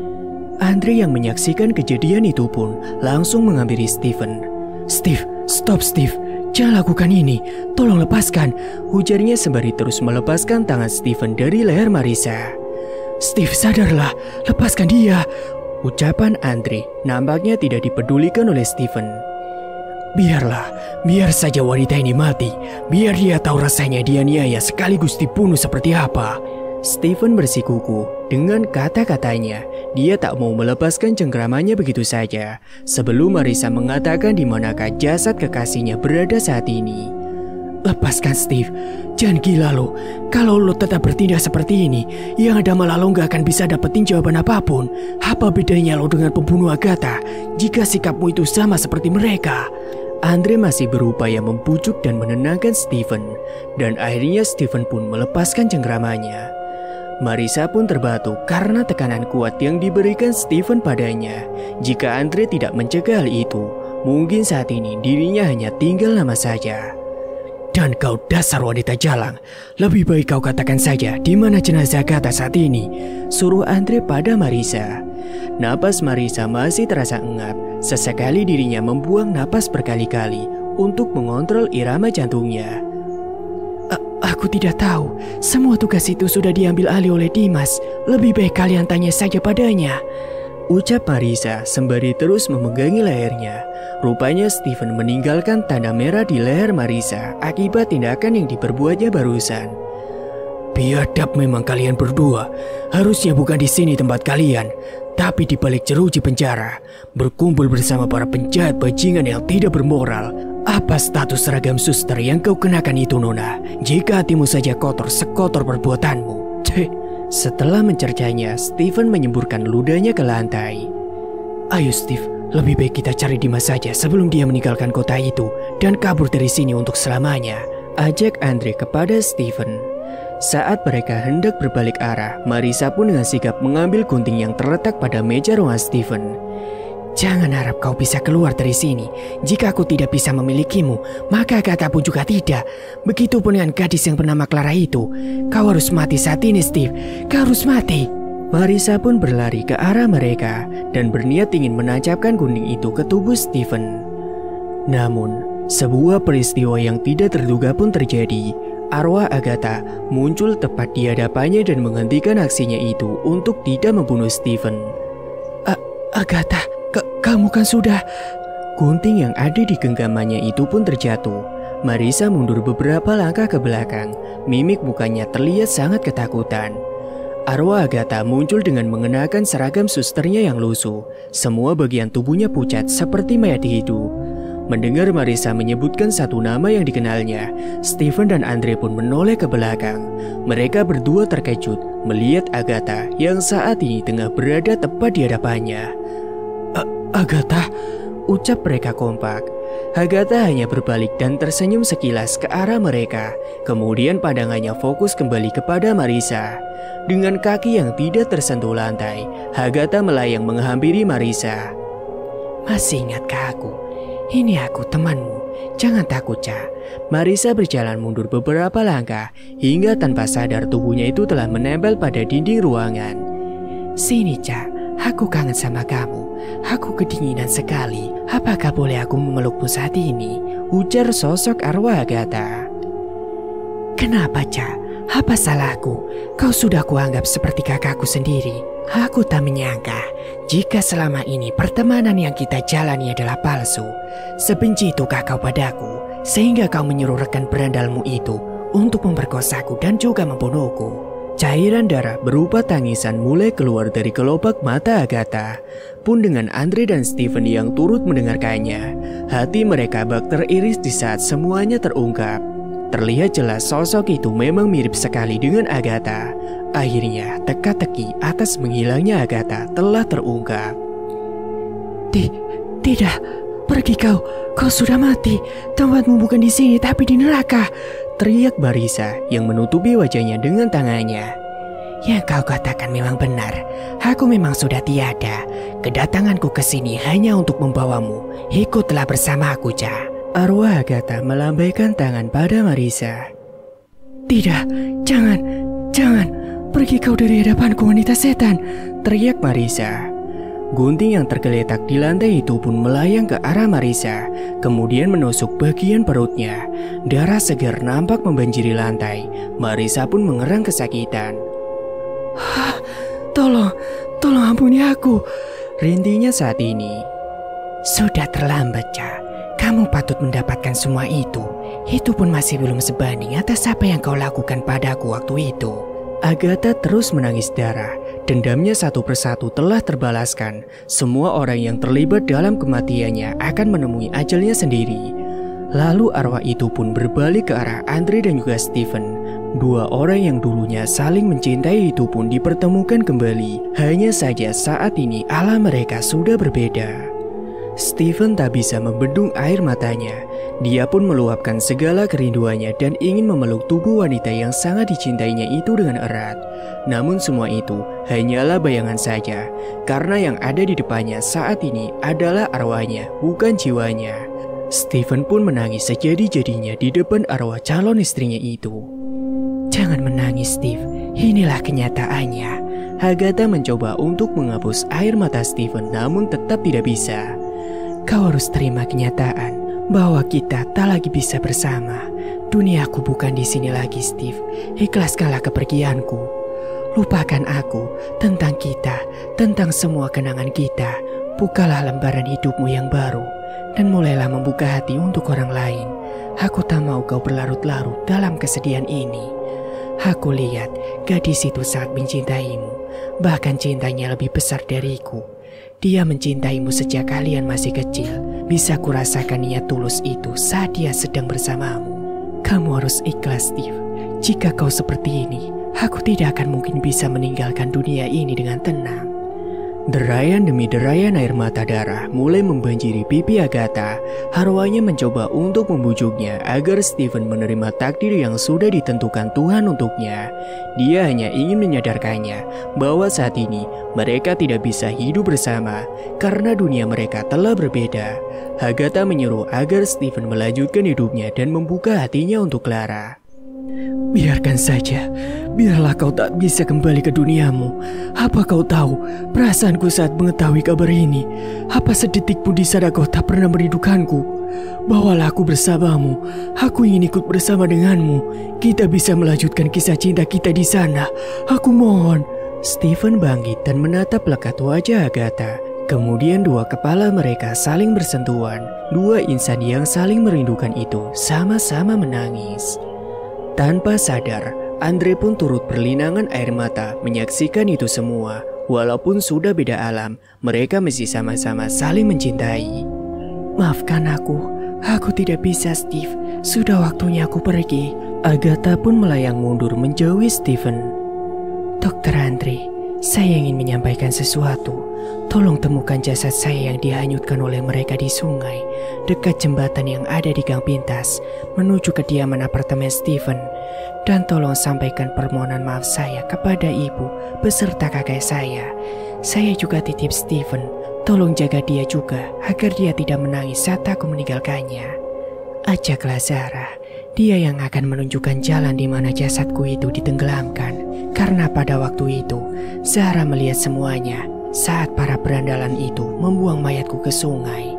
Andre yang menyaksikan kejadian itu pun langsung menghampiri Steven. "Steve, stop Steve, jangan lakukan ini, tolong lepaskan," ujarnya sembari terus melepaskan tangan Steven dari leher Marisa. "Steve, sadarlah, lepaskan dia," ucapan Andre nampaknya tidak dipedulikan oleh Steven. Biar saja wanita ini mati. Biar dia tahu rasanya dianiaya sekaligus dibunuh seperti apa." Steven bersikuku dengan kata-katanya. Dia tak mau melepaskan cengkramannya begitu saja sebelum Marisa mengatakan di manakah jasad kekasihnya berada saat ini. "Lepaskan Steve, jangan gila lo. Kalau lo tetap bertindak seperti ini, yang ada malah lo gak akan bisa dapetin jawaban apapun. Apa bedanya lo dengan pembunuh Agatha jika sikapmu itu sama seperti mereka?" Andre masih berupaya membujuk dan menenangkan Steven, dan akhirnya Steven pun melepaskan cengkramannya. Marisa pun terbatu karena tekanan kuat yang diberikan Steven padanya. Jika Andre tidak mencegah hal itu, mungkin saat ini dirinya hanya tinggal nama saja. "Dan kau dasar wanita jalang, lebih baik kau katakan saja di mana jenazah Agatha saat ini," suruh Andre pada Marisa. Napas Marisa masih terasa engap. Sesekali dirinya membuang napas berkali-kali untuk mengontrol irama jantungnya. Aku tidak tahu. Semua tugas itu sudah diambil alih oleh Dimas. Lebih baik kalian tanya saja padanya," ucap Marisa sembari terus memegangi lehernya. Rupanya Steven meninggalkan tanda merah di leher Marisa akibat tindakan yang diperbuatnya barusan. "Biadab memang kalian berdua. Harusnya bukan di sini tempat kalian, tapi di balik jeruji penjara, berkumpul bersama para penjahat bajingan yang tidak bermoral. Apa status seragam suster yang kau kenakan itu, Nona? Jika hatimu saja kotor sekotor perbuatanmu." Setelah mencercanya, Steven menyemburkan ludahnya ke lantai. "Ayo Steve, lebih baik kita cari Dimas saja sebelum dia meninggalkan kota itu dan kabur dari sini untuk selamanya," ajak Andre kepada Steven. Saat mereka hendak berbalik arah, Marisa pun dengan sigap mengambil gunting yang terletak pada meja ruangan Steven. "Jangan harap kau bisa keluar dari sini. Jika aku tidak bisa memilikimu, maka Agatha pun juga tidak. Begitupun dengan gadis yang bernama Clara itu. Kau harus mati saat ini, Steve. Kau harus mati." Marisa pun berlari ke arah mereka dan berniat ingin menancapkan gunting itu ke tubuh Steven. Namun, sebuah peristiwa yang tidak terduga pun terjadi. Arwah Agatha muncul tepat di hadapannya dan menghentikan aksinya itu untuk tidak membunuh Steven. "Agatha, kamu kan sudah..." Gunting yang ada di genggamannya itu pun terjatuh. Marisa mundur beberapa langkah ke belakang. Mimik mukanya terlihat sangat ketakutan. Arwah Agatha muncul dengan mengenakan seragam susternya yang lusuh. Semua bagian tubuhnya pucat seperti mayat hidup. Mendengar Marisa menyebutkan satu nama yang dikenalnya, Steven dan Andre pun menoleh ke belakang. Mereka berdua terkejut melihat Agatha yang saat ini tengah berada tepat di hadapannya. "Agatha," ucap mereka kompak. Agatha hanya berbalik dan tersenyum sekilas ke arah mereka. Kemudian pandangannya fokus kembali kepada Marisa. Dengan kaki yang tidak tersentuh lantai, Agatha melayang menghampiri Marisa. "Masih ingatkah aku? Ini aku, temanmu. Jangan takut, Ca." Marisa berjalan mundur beberapa langkah hingga tanpa sadar tubuhnya itu telah menempel pada dinding ruangan. "Sini, Ca. Aku kangen sama kamu. Aku kedinginan sekali. Apakah boleh aku memelukmu saat ini?" ujar sosok arwah Agatha. "Kenapa, Ca? Apa salahku? Kau sudah kuanggap seperti kakakku sendiri. Aku tak menyangka jika selama ini pertemanan yang kita jalani adalah palsu. Sebenci itukah kau padaku sehingga kau menyuruh rekan berandalmu itu untuk memperkosaku dan juga membunuhku?" Cairan darah berupa tangisan mulai keluar dari kelopak mata Agatha. Pun dengan Andre dan Steven yang turut mendengarkannya, hati mereka bak teriris di saat semuanya terungkap. Terlihat jelas sosok itu memang mirip sekali dengan Agatha. Akhirnya teka-teki atas menghilangnya Agatha telah terungkap. Tidak, Pergi kau sudah mati. Tempatmu bukan di sini tapi di neraka, teriak Marisa yang menutupi wajahnya dengan tangannya. Yang kau katakan memang benar. Aku memang sudah tiada. Kedatanganku ke sini hanya untuk membawamu. Ikutlah bersamaku, Ca. Arwah Agatha melambaikan tangan pada Marisa. Tidak, jangan. Pergi kau dari hadapanku, wanita setan, teriak Marisa. Gunting yang tergeletak di lantai itu pun melayang ke arah Marisa, kemudian menusuk bagian perutnya. Darah segar nampak membanjiri lantai. Marisa pun mengerang kesakitan. Tolong ampuni aku, rintinya saat ini. Sudah terlambat, Ca. Kamu patut mendapatkan semua itu. Itu pun masih belum sebanding atas apa yang kau lakukan padaku waktu itu. Agatha terus menangis darah. Dendamnya satu persatu telah terbalaskan. Semua orang yang terlibat dalam kematiannya akan menemui ajalnya sendiri. Lalu arwah itu pun berbalik ke arah Andre dan juga Steven. Dua orang yang dulunya saling mencintai itu pun dipertemukan kembali. Hanya saja saat ini alam mereka sudah berbeda. Steven tak bisa membendung air matanya. Dia pun meluapkan segala kerinduannya dan ingin memeluk tubuh wanita yang sangat dicintainya itu dengan erat. Namun semua itu hanyalah bayangan saja, karena yang ada di depannya saat ini adalah arwahnya, bukan jiwanya. Steven pun menangis sejadi-jadinya di depan arwah calon istrinya itu. Jangan menangis, Steve. Inilah kenyataannya. Agatha mencoba untuk menghapus air mata Steven, namun tetap tidak bisa. Kau harus terima kenyataan bahwa kita tak lagi bisa bersama. Duniaku bukan di sini lagi, Steve. Ikhlaskanlah kepergianku. Lupakan aku, tentang kita, tentang semua kenangan kita. Bukalah lembaran hidupmu yang baru dan mulailah membuka hati untuk orang lain. Aku tak mau kau berlarut-larut dalam kesedihan ini. Aku lihat gadis itu sangat mencintaimu, bahkan cintanya lebih besar dariku. Dia mencintaimu sejak kalian masih kecil. Bisa kurasakan niat tulus itu saat dia sedang bersamamu. Kamu harus ikhlas, Steve. Jika kau seperti ini, aku tidak akan mungkin bisa meninggalkan dunia ini dengan tenang. Derayan demi derayan air mata darah mulai membanjiri pipi Agatha. Arwahnya mencoba untuk membujuknya agar Steven menerima takdir yang sudah ditentukan Tuhan untuknya. Dia hanya ingin menyadarkannya bahwa saat ini mereka tidak bisa hidup bersama karena dunia mereka telah berbeda. Agatha menyuruh agar Steven melanjutkan hidupnya dan membuka hatinya untuk Clara. Biarkan saja, biarlah kau tak bisa kembali ke duniamu. Apa kau tahu perasaanku saat mengetahui kabar ini? Apa sedetik pun di sana kau tak pernah merindukanku? Bawalah aku bersamamu. Aku ingin ikut bersama denganmu. Kita bisa melanjutkan kisah cinta kita di sana. Aku mohon. Steven bangkit dan menatap lekat wajah Agatha. Kemudian dua kepala mereka saling bersentuhan. Dua insan yang saling merindukan itu sama-sama menangis. Tanpa sadar, Andre pun turut berlinangan air mata menyaksikan itu semua. Walaupun sudah beda alam, mereka masih sama-sama saling mencintai. Maafkan aku tidak bisa, Steve. Sudah waktunya aku pergi. Agatha pun melayang mundur menjauhi Steven. Dokter Andre, saya ingin menyampaikan sesuatu. Tolong temukan jasad saya yang dihanyutkan oleh mereka di sungai, dekat jembatan yang ada di gang pintas, menuju kediaman apartemen Steven. Dan tolong sampaikan permohonan maaf saya kepada ibu beserta kakak saya. Saya juga titip Steven. Tolong jaga dia juga agar dia tidak menangis saat aku meninggalkannya. Ajaklah Zara. Dia yang akan menunjukkan jalan di mana jasadku itu ditenggelamkan. Karena pada waktu itu, Zara melihat semuanya saat para berandalan itu membuang mayatku ke sungai.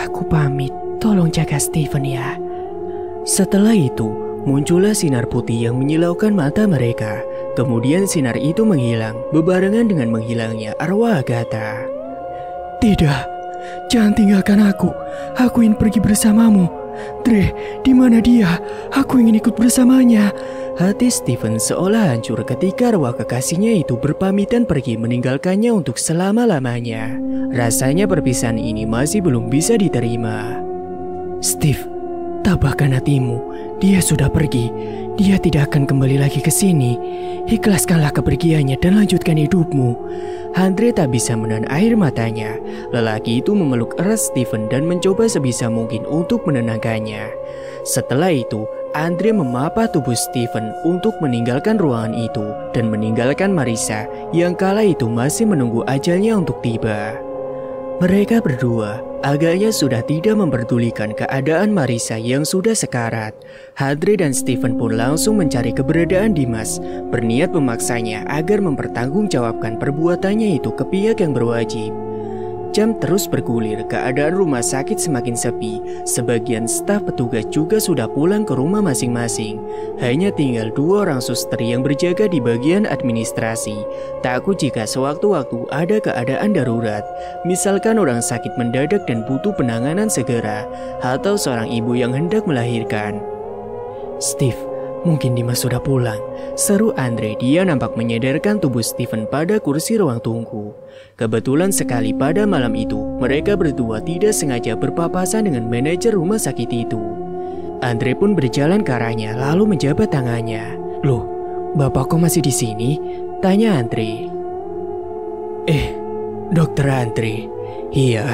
Aku pamit, tolong jaga Steven ya. Setelah itu, muncullah sinar putih yang menyilaukan mata mereka. Kemudian sinar itu menghilang, bebarengan dengan menghilangnya arwah Agatha. Tidak, jangan tinggalkan aku. Aku ingin pergi bersamamu. Dre, di mana dia? Aku ingin ikut bersamanya. Hati Steven seolah hancur ketika arwah kekasihnya itu berpamitan pergi meninggalkannya untuk selama-lamanya. Rasanya perpisahan ini masih belum bisa diterima. Steve, Tabahkan hatimu, dia sudah pergi. Dia tidak akan kembali lagi ke sini. Ikhlaskanlah kepergiannya dan lanjutkan hidupmu. Andre tak bisa menahan air matanya. Lelaki itu memeluk erat Steven dan mencoba sebisa mungkin untuk menenangkannya. Setelah itu, Andre memapah tubuh Steven untuk meninggalkan ruangan itu dan meninggalkan Marissa yang kala itu masih menunggu ajalnya untuk tiba. Mereka berdua agaknya sudah tidak memperdulikan keadaan Marissa yang sudah sekarat. Andre dan Steven pun langsung mencari keberadaan Dimas, berniat memaksanya agar mempertanggungjawabkan perbuatannya itu ke pihak yang berwajib. Jam terus bergulir, keadaan rumah sakit semakin sepi. Sebagian staf petugas juga sudah pulang ke rumah masing-masing. Hanya tinggal 2 orang suster yang berjaga di bagian administrasi. Takut jika sewaktu-waktu ada keadaan darurat, misalkan orang sakit mendadak dan butuh penanganan segera, atau seorang ibu yang hendak melahirkan. Steve, mungkin Dimas sudah pulang, seru Andre. Dia nampak menyadarkan tubuh Steven pada kursi ruang tunggu. Kebetulan sekali pada malam itu, mereka berdua tidak sengaja berpapasan dengan manajer rumah sakit itu. Andre pun berjalan ke arahnya lalu menjabat tangannya. "Loh, Bapak kok masih di sini?" tanya Andre. Dokter Andre, iya,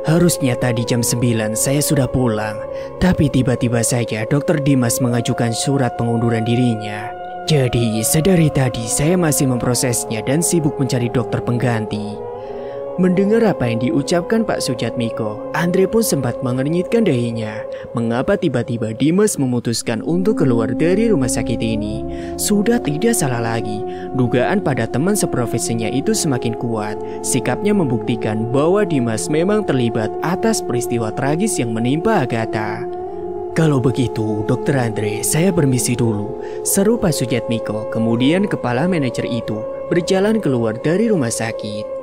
harusnya tadi jam 9 saya sudah pulang. Tapi tiba-tiba saja Dokter Dimas mengajukan surat pengunduran dirinya. Jadi sedari tadi saya masih memprosesnya dan sibuk mencari dokter pengganti. Mendengar apa yang diucapkan Pak Sujatmiko, Andre pun sempat mengernyitkan dahinya. Mengapa tiba-tiba Dimas memutuskan untuk keluar dari rumah sakit ini? Sudah tidak salah lagi, dugaan pada teman seprofesinya itu semakin kuat. Sikapnya membuktikan bahwa Dimas memang terlibat atas peristiwa tragis yang menimpa Agatha. Kalau begitu, Dokter Andre, saya permisi dulu, seru Pak Sujatmiko. Kemudian kepala manajer itu berjalan keluar dari rumah sakit.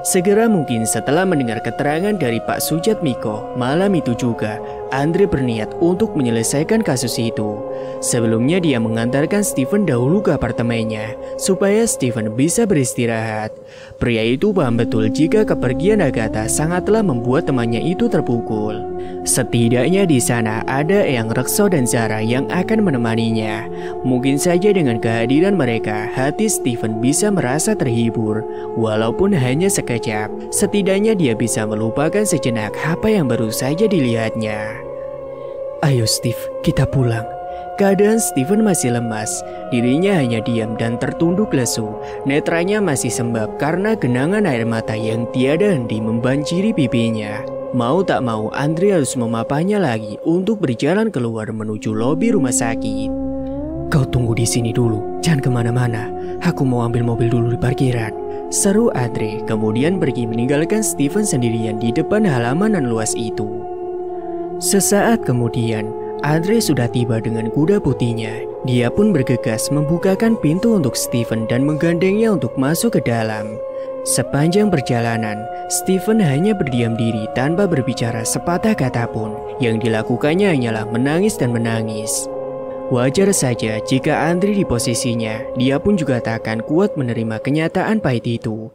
Segera mungkin setelah mendengar keterangan dari Pak Sujatmiko, malam itu juga Andre berniat untuk menyelesaikan kasus itu. Sebelumnya dia mengantarkan Steven dahulu ke apartemennya supaya Steven bisa beristirahat. Pria itu paham betul jika kepergian Agatha sangatlah membuat temannya itu terpukul. Setidaknya di sana ada Eyang Rekso dan Zara yang akan menemaninya. Mungkin saja dengan kehadiran mereka, hati Steven bisa merasa terhibur. Walaupun hanya sekejap, setidaknya dia bisa melupakan sejenak apa yang baru saja dilihatnya. "Ayo Steve, kita pulang." Keadaan Steven masih lemas, dirinya hanya diam dan tertunduk lesu. Netranya masih sembab karena genangan air mata yang tiada henti membanjiri pipinya. Mau tak mau, Andre harus memapahnya lagi untuk berjalan keluar menuju lobi rumah sakit. "Kau tunggu di sini dulu, jangan kemana-mana. Aku mau ambil mobil dulu di parkiran," seru Andre, kemudian pergi meninggalkan Steven sendirian di depan halaman yang luas itu. Sesaat kemudian, Andre sudah tiba dengan kuda putihnya. Dia pun bergegas membukakan pintu untuk Steven dan menggandengnya untuk masuk ke dalam. Sepanjang perjalanan, Steven hanya berdiam diri tanpa berbicara sepatah kata pun. Yang dilakukannya hanyalah menangis dan menangis. Wajar saja jika Andre di posisinya, dia pun juga tak akan kuat menerima kenyataan pahit itu.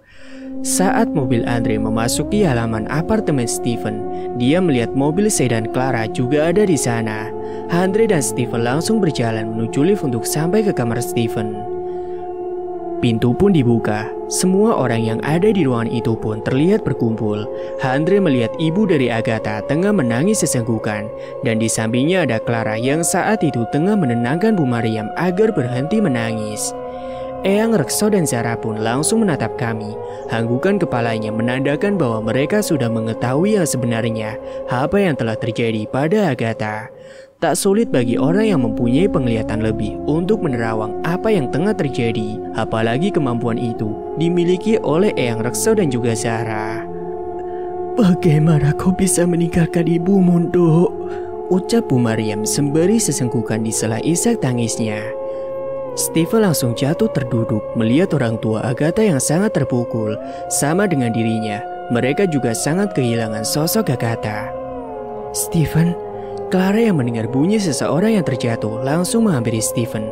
Saat mobil Andre memasuki halaman apartemen Steven, dia melihat mobil sedan Clara juga ada di sana. Andre dan Steven langsung berjalan menuju lift untuk sampai ke kamar Steven. Pintu pun dibuka. Semua orang yang ada di ruangan itu pun terlihat berkumpul. Andre melihat ibu dari Agatha tengah menangis sesenggukan, dan di sampingnya ada Clara yang saat itu tengah menenangkan Bu Mariam agar berhenti menangis. Eyang Rekso dan Zara pun langsung menatap kami. Hanggukan kepalanya menandakan bahwa mereka sudah mengetahui yang sebenarnya apa yang telah terjadi pada Agatha. Tak sulit bagi orang yang mempunyai penglihatan lebih untuk menerawang apa yang tengah terjadi. Apalagi kemampuan itu dimiliki oleh Eyang Rekso dan juga Zara. "Bagaimana kau bisa meninggalkan ibumu, Nduk?" ucap Bu Mariam sembari sesenggukan di sela isak tangisnya. Steven langsung jatuh terduduk melihat orang tua Agatha yang sangat terpukul. Sama dengan dirinya, mereka juga sangat kehilangan sosok Agatha. "Steven," Clara yang mendengar bunyi seseorang yang terjatuh langsung menghampiri Steven.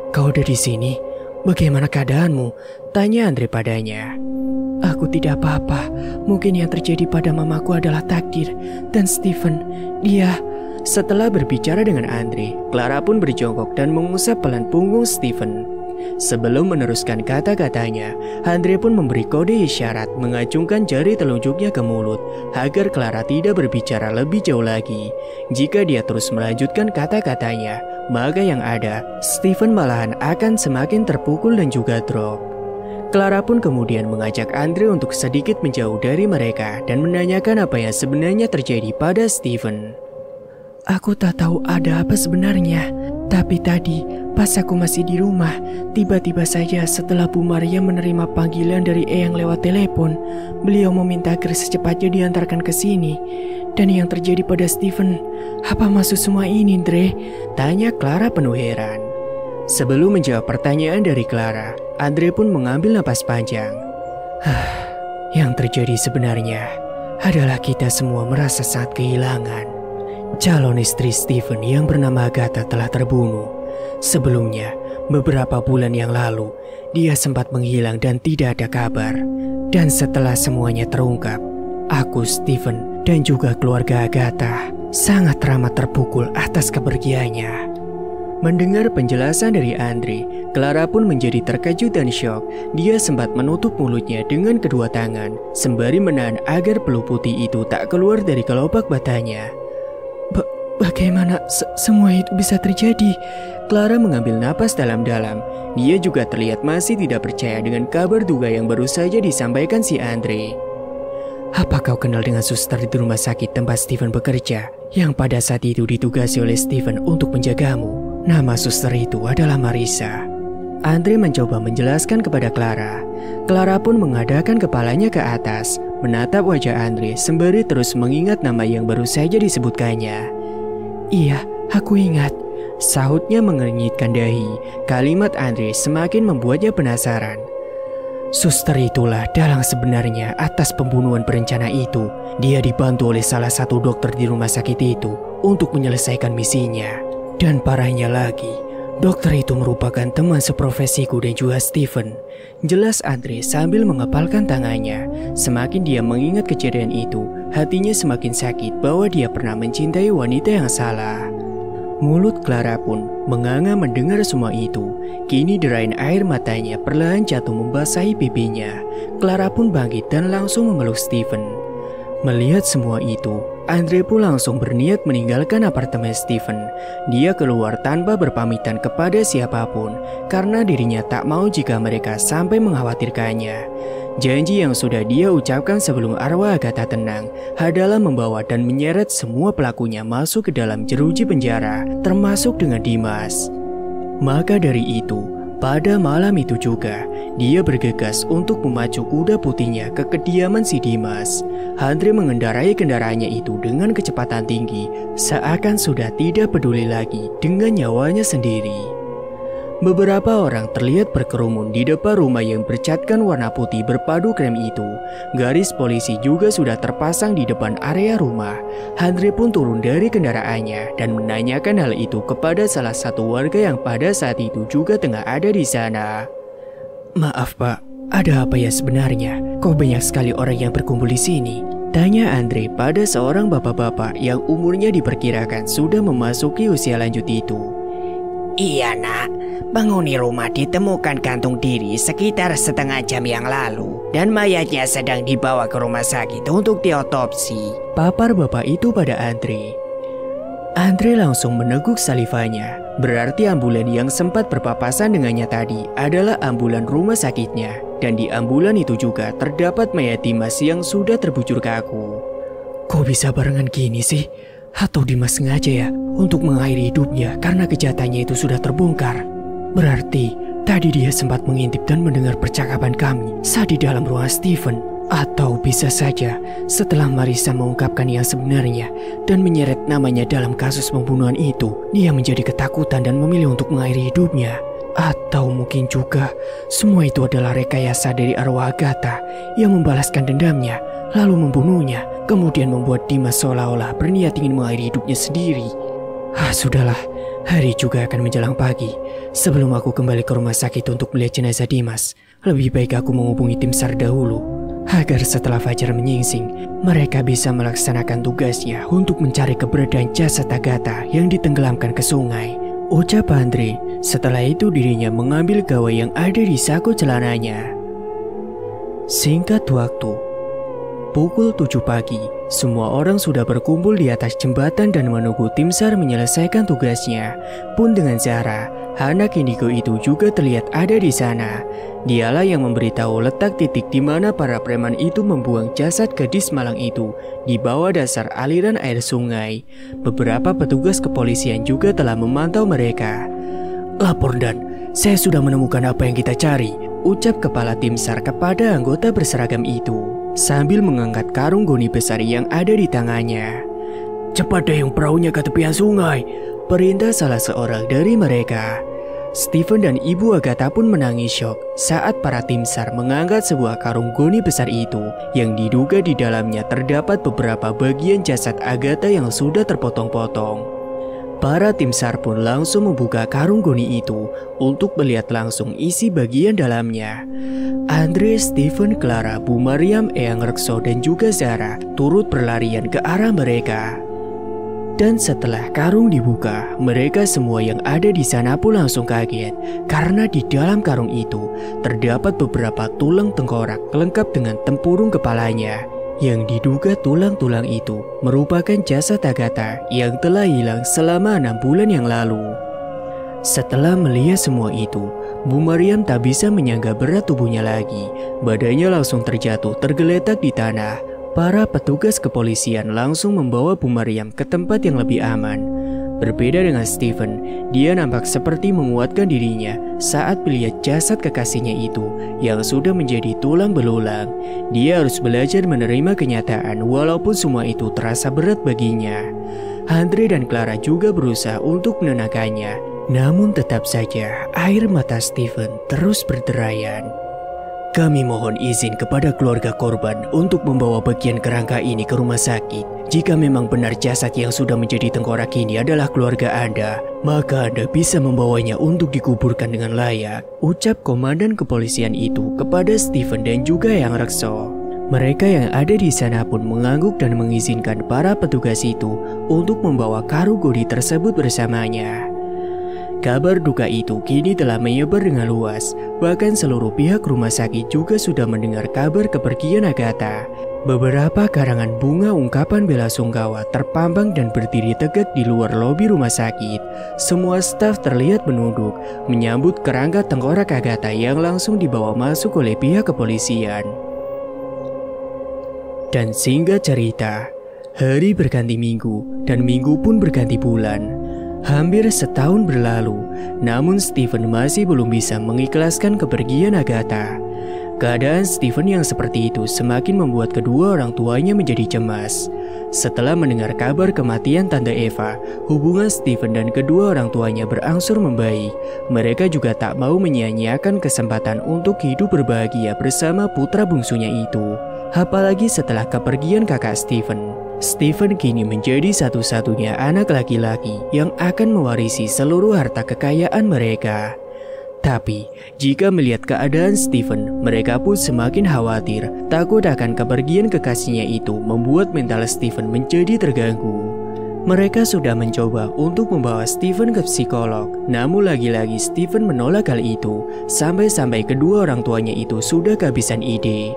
"Kau ada di sini? Bagaimana keadaanmu?" tanya Andre padanya. "Aku tidak apa-apa. Mungkin yang terjadi pada mamaku adalah takdir. Dan Steven, dia..." Setelah berbicara dengan Andre, Clara pun berjongkok dan mengusap pelan punggung Steven. Sebelum meneruskan kata-katanya, Andre pun memberi kode isyarat mengacungkan jari telunjuknya ke mulut agar Clara tidak berbicara lebih jauh lagi. Jika dia terus melanjutkan kata-katanya, maka yang ada, Steven malahan akan semakin terpukul dan juga drop. Clara pun kemudian mengajak Andre untuk sedikit menjauh dari mereka dan menanyakan apa yang sebenarnya terjadi pada Steven. Aku tak tahu ada apa sebenarnya, tapi tadi pas aku masih di rumah, tiba-tiba saja setelah Bu Maria menerima panggilan dari Eyang lewat telepon, beliau meminta agar secepatnya diantarkan ke sini. Dan yang terjadi pada Steven, apa maksud semua ini, Andre? Tanya Clara penuh heran. Sebelum menjawab pertanyaan dari Clara, Andre pun mengambil napas panjang. Yang terjadi sebenarnya adalah kita semua merasa sangat kehilangan. Calon istri Steven yang bernama Agatha telah terbunuh. Sebelumnya, beberapa bulan yang lalu, dia sempat menghilang dan tidak ada kabar. Dan setelah semuanya terungkap, aku, Steven, dan juga keluarga Agatha sangat teramat terpukul atas kepergiannya. Mendengar penjelasan dari Andre, Clara pun menjadi terkejut dan syok. Dia sempat menutup mulutnya dengan kedua tangan, sembari menahan agar peluh putih itu tak keluar dari kelopak matanya. Bagaimana semua itu bisa terjadi? Clara mengambil napas dalam-dalam. Dia juga terlihat masih tidak percaya dengan kabar duga yang baru saja disampaikan si Andre. Apa kau kenal dengan suster di rumah sakit tempat Steven bekerja, yang pada saat itu ditugasi oleh Steven untuk menjagamu? Nama suster itu adalah Marisa. Andre mencoba menjelaskan kepada Clara. Clara pun mengadahkan kepalanya ke atas, menatap wajah Andre sembari terus mengingat nama yang baru saja disebutkannya. Iya, aku ingat, sahutnya mengernyitkan dahi. Kalimat Andre semakin membuatnya penasaran. Suster itulah dalang sebenarnya atas pembunuhan berencana itu. Dia dibantu oleh salah satu dokter di rumah sakit itu untuk menyelesaikan misinya. Dan parahnya lagi, dokter itu merupakan teman seprofesiku dan juga Steven. Jelas Andre sambil mengepalkan tangannya. Semakin dia mengingat kejadian itu, hatinya semakin sakit bahwa dia pernah mencintai wanita yang salah. Mulut Clara pun menganga mendengar semua itu. Kini derain air matanya perlahan jatuh membasahi pipinya. Clara pun bangkit dan langsung memeluk Steven. Melihat semua itu, Andre pun langsung berniat meninggalkan apartemen Steven. Dia keluar tanpa berpamitan kepada siapapun karena dirinya tak mau jika mereka sampai mengkhawatirkannya. Janji yang sudah dia ucapkan sebelum arwah Agatha tenang adalah membawa dan menyeret semua pelakunya masuk ke dalam jeruji penjara, termasuk dengan Dimas. Maka dari itu, pada malam itu juga, dia bergegas untuk memacu kuda putihnya ke kediaman si Dimas. Andre mengendarai kendaraannya itu dengan kecepatan tinggi, seakan sudah tidak peduli lagi dengan nyawanya sendiri. Beberapa orang terlihat berkerumun di depan rumah yang bercatkan warna putih berpadu krem itu. Garis polisi juga sudah terpasang di depan area rumah. Andre pun turun dari kendaraannya dan menanyakan hal itu kepada salah satu warga yang pada saat itu juga tengah ada di sana. Maaf Pak, ada apa ya sebenarnya? Kok banyak sekali orang yang berkumpul di sini? Tanya Andre pada seorang bapak-bapak yang umurnya diperkirakan sudah memasuki usia lanjut itu. Iya nak, penghuni rumah ditemukan gantung diri sekitar setengah jam yang lalu dan mayatnya sedang dibawa ke rumah sakit untuk diotopsi. Papar bapak itu pada Andre. Andre langsung meneguk salivanya. Berarti ambulan yang sempat berpapasan dengannya tadi adalah ambulan rumah sakitnya. Dan di ambulan itu juga terdapat mayat Dimas yang sudah terbujur kaku. Kok bisa barengan gini sih? Atau Dimas sengaja ya untuk mengakhiri hidupnya karena kejahatannya itu sudah terbongkar? Berarti tadi dia sempat mengintip dan mendengar percakapan kami saat di dalam ruangan Steven. Atau bisa saja setelah Marisa mengungkapkan yang sebenarnya dan menyeret namanya dalam kasus pembunuhan itu, dia menjadi ketakutan dan memilih untuk mengakhiri hidupnya. Atau mungkin juga semua itu adalah rekayasa dari arwah Agatha yang membalaskan dendamnya lalu membunuhnya, kemudian membuat Dimas seolah-olah berniat ingin mengakhiri hidupnya sendiri. Sudahlah, hari juga akan menjelang pagi. Sebelum aku kembali ke rumah sakit untuk melihat jenazah Dimas, lebih baik aku menghubungi tim SAR dahulu. agar setelah fajar menyingsing, mereka bisa melaksanakan tugasnya untuk mencari keberadaan jasad Agatha yang ditenggelamkan ke sungai. Ucap Andre. Setelah itu dirinya mengambil gawai yang ada di saku celananya. Singkat waktu, pukul 7 pagi, semua orang sudah berkumpul di atas jembatan dan menunggu tim SAR menyelesaikan tugasnya. Pun dengan Zara, anak indigo itu juga terlihat ada di sana. Dialah yang memberitahu letak titik di mana para preman itu membuang jasad gadis malang itu di bawah dasar aliran air sungai. Beberapa petugas kepolisian juga telah memantau mereka. "Lapor Dan, saya sudah menemukan apa yang kita cari," ucap kepala tim SAR kepada anggota berseragam itu sambil mengangkat karung goni besar yang ada di tangannya. "Cepat dayung perahunya ke tepian sungai," perintah salah seorang dari mereka. Stephen dan Ibu Agatha pun menangis syok saat para tim SAR mengangkat sebuah karung goni besar itu yang diduga di dalamnya terdapat beberapa bagian jasad Agatha yang sudah terpotong-potong. Para tim SAR pun langsung membuka karung goni itu untuk melihat langsung isi bagian dalamnya. Andre, Stephen, Clara, Bu Mariam, Eyang Rekso, dan juga Zara turut berlarian ke arah mereka. Dan setelah karung dibuka, mereka semua yang ada di sana pun langsung kaget karena di dalam karung itu terdapat beberapa tulang tengkorak lengkap dengan tempurung kepalanya. Yang diduga tulang-tulang itu merupakan jasad Agatha yang telah hilang selama 6 bulan yang lalu. Setelah melihat semua itu, Bu Mariam tak bisa menyangga berat tubuhnya lagi. Badannya langsung terjatuh tergeletak di tanah. Para petugas kepolisian langsung membawa Bu Mariam ke tempat yang lebih aman. Berbeda dengan Stephen, dia nampak seperti menguatkan dirinya saat melihat jasad kekasihnya itu yang sudah menjadi tulang belulang. Dia harus belajar menerima kenyataan walaupun semua itu terasa berat baginya. Andre dan Clara juga berusaha untuk menenangkannya, namun tetap saja air mata Stephen terus berderayan. "Kami mohon izin kepada keluarga korban untuk membawa bagian kerangka ini ke rumah sakit. Jika memang benar jasad yang sudah menjadi tengkorak ini adalah keluarga Anda, maka Anda bisa membawanya untuk dikuburkan dengan layak," ucap komandan kepolisian itu kepada Stephen dan juga Eyang Rekso. Mereka yang ada di sana pun mengangguk dan mengizinkan para petugas itu untuk membawa karung goni tersebut bersamanya. Kabar duka itu kini telah menyebar dengan luas. Bahkan seluruh pihak rumah sakit juga sudah mendengar kabar kepergian Agatha. Beberapa karangan bunga ungkapan bela sungkawa terpampang dan berdiri tegak di luar lobi rumah sakit. Semua staf terlihat menunduk menyambut kerangka tengkorak Agatha yang langsung dibawa masuk oleh pihak kepolisian. Dan singkat cerita, hari berganti minggu dan minggu pun berganti bulan. Hampir setahun berlalu, namun Stephen masih belum bisa mengikhlaskan kepergian Agatha. Keadaan Stephen yang seperti itu semakin membuat kedua orang tuanya menjadi cemas. Setelah mendengar kabar kematian Tante Eva, hubungan Stephen dan kedua orang tuanya berangsur membaik. Mereka juga tak mau menyia-nyiakan kesempatan untuk hidup berbahagia bersama putra bungsunya itu. Apalagi setelah kepergian kakak Stephen. Stephen kini menjadi satu-satunya anak laki-laki yang akan mewarisi seluruh harta kekayaan mereka. Tapi, jika melihat keadaan Stephen, mereka pun semakin khawatir. Takut akan kepergian kekasihnya itu membuat mental Stephen menjadi terganggu. Mereka sudah mencoba untuk membawa Stephen ke psikolog, namun lagi-lagi Stephen menolak hal itu. Sampai-sampai kedua orang tuanya itu sudah kehabisan ide.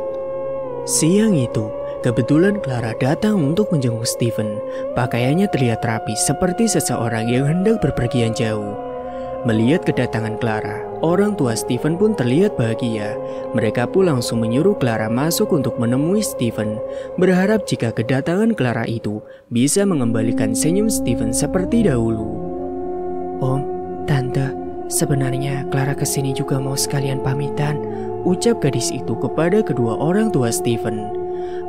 Siang itu, kebetulan Clara datang untuk menjenguk Stephen. Pakaiannya terlihat rapi seperti seseorang yang hendak berpergian jauh. Melihat kedatangan Clara, orang tua Stephen pun terlihat bahagia. Mereka pun langsung menyuruh Clara masuk untuk menemui Stephen, berharap jika kedatangan Clara itu bisa mengembalikan senyum Stephen seperti dahulu. "Om, Tante, sebenarnya Clara kesini juga mau sekalian pamitan," ucap gadis itu kepada kedua orang tua Stephen.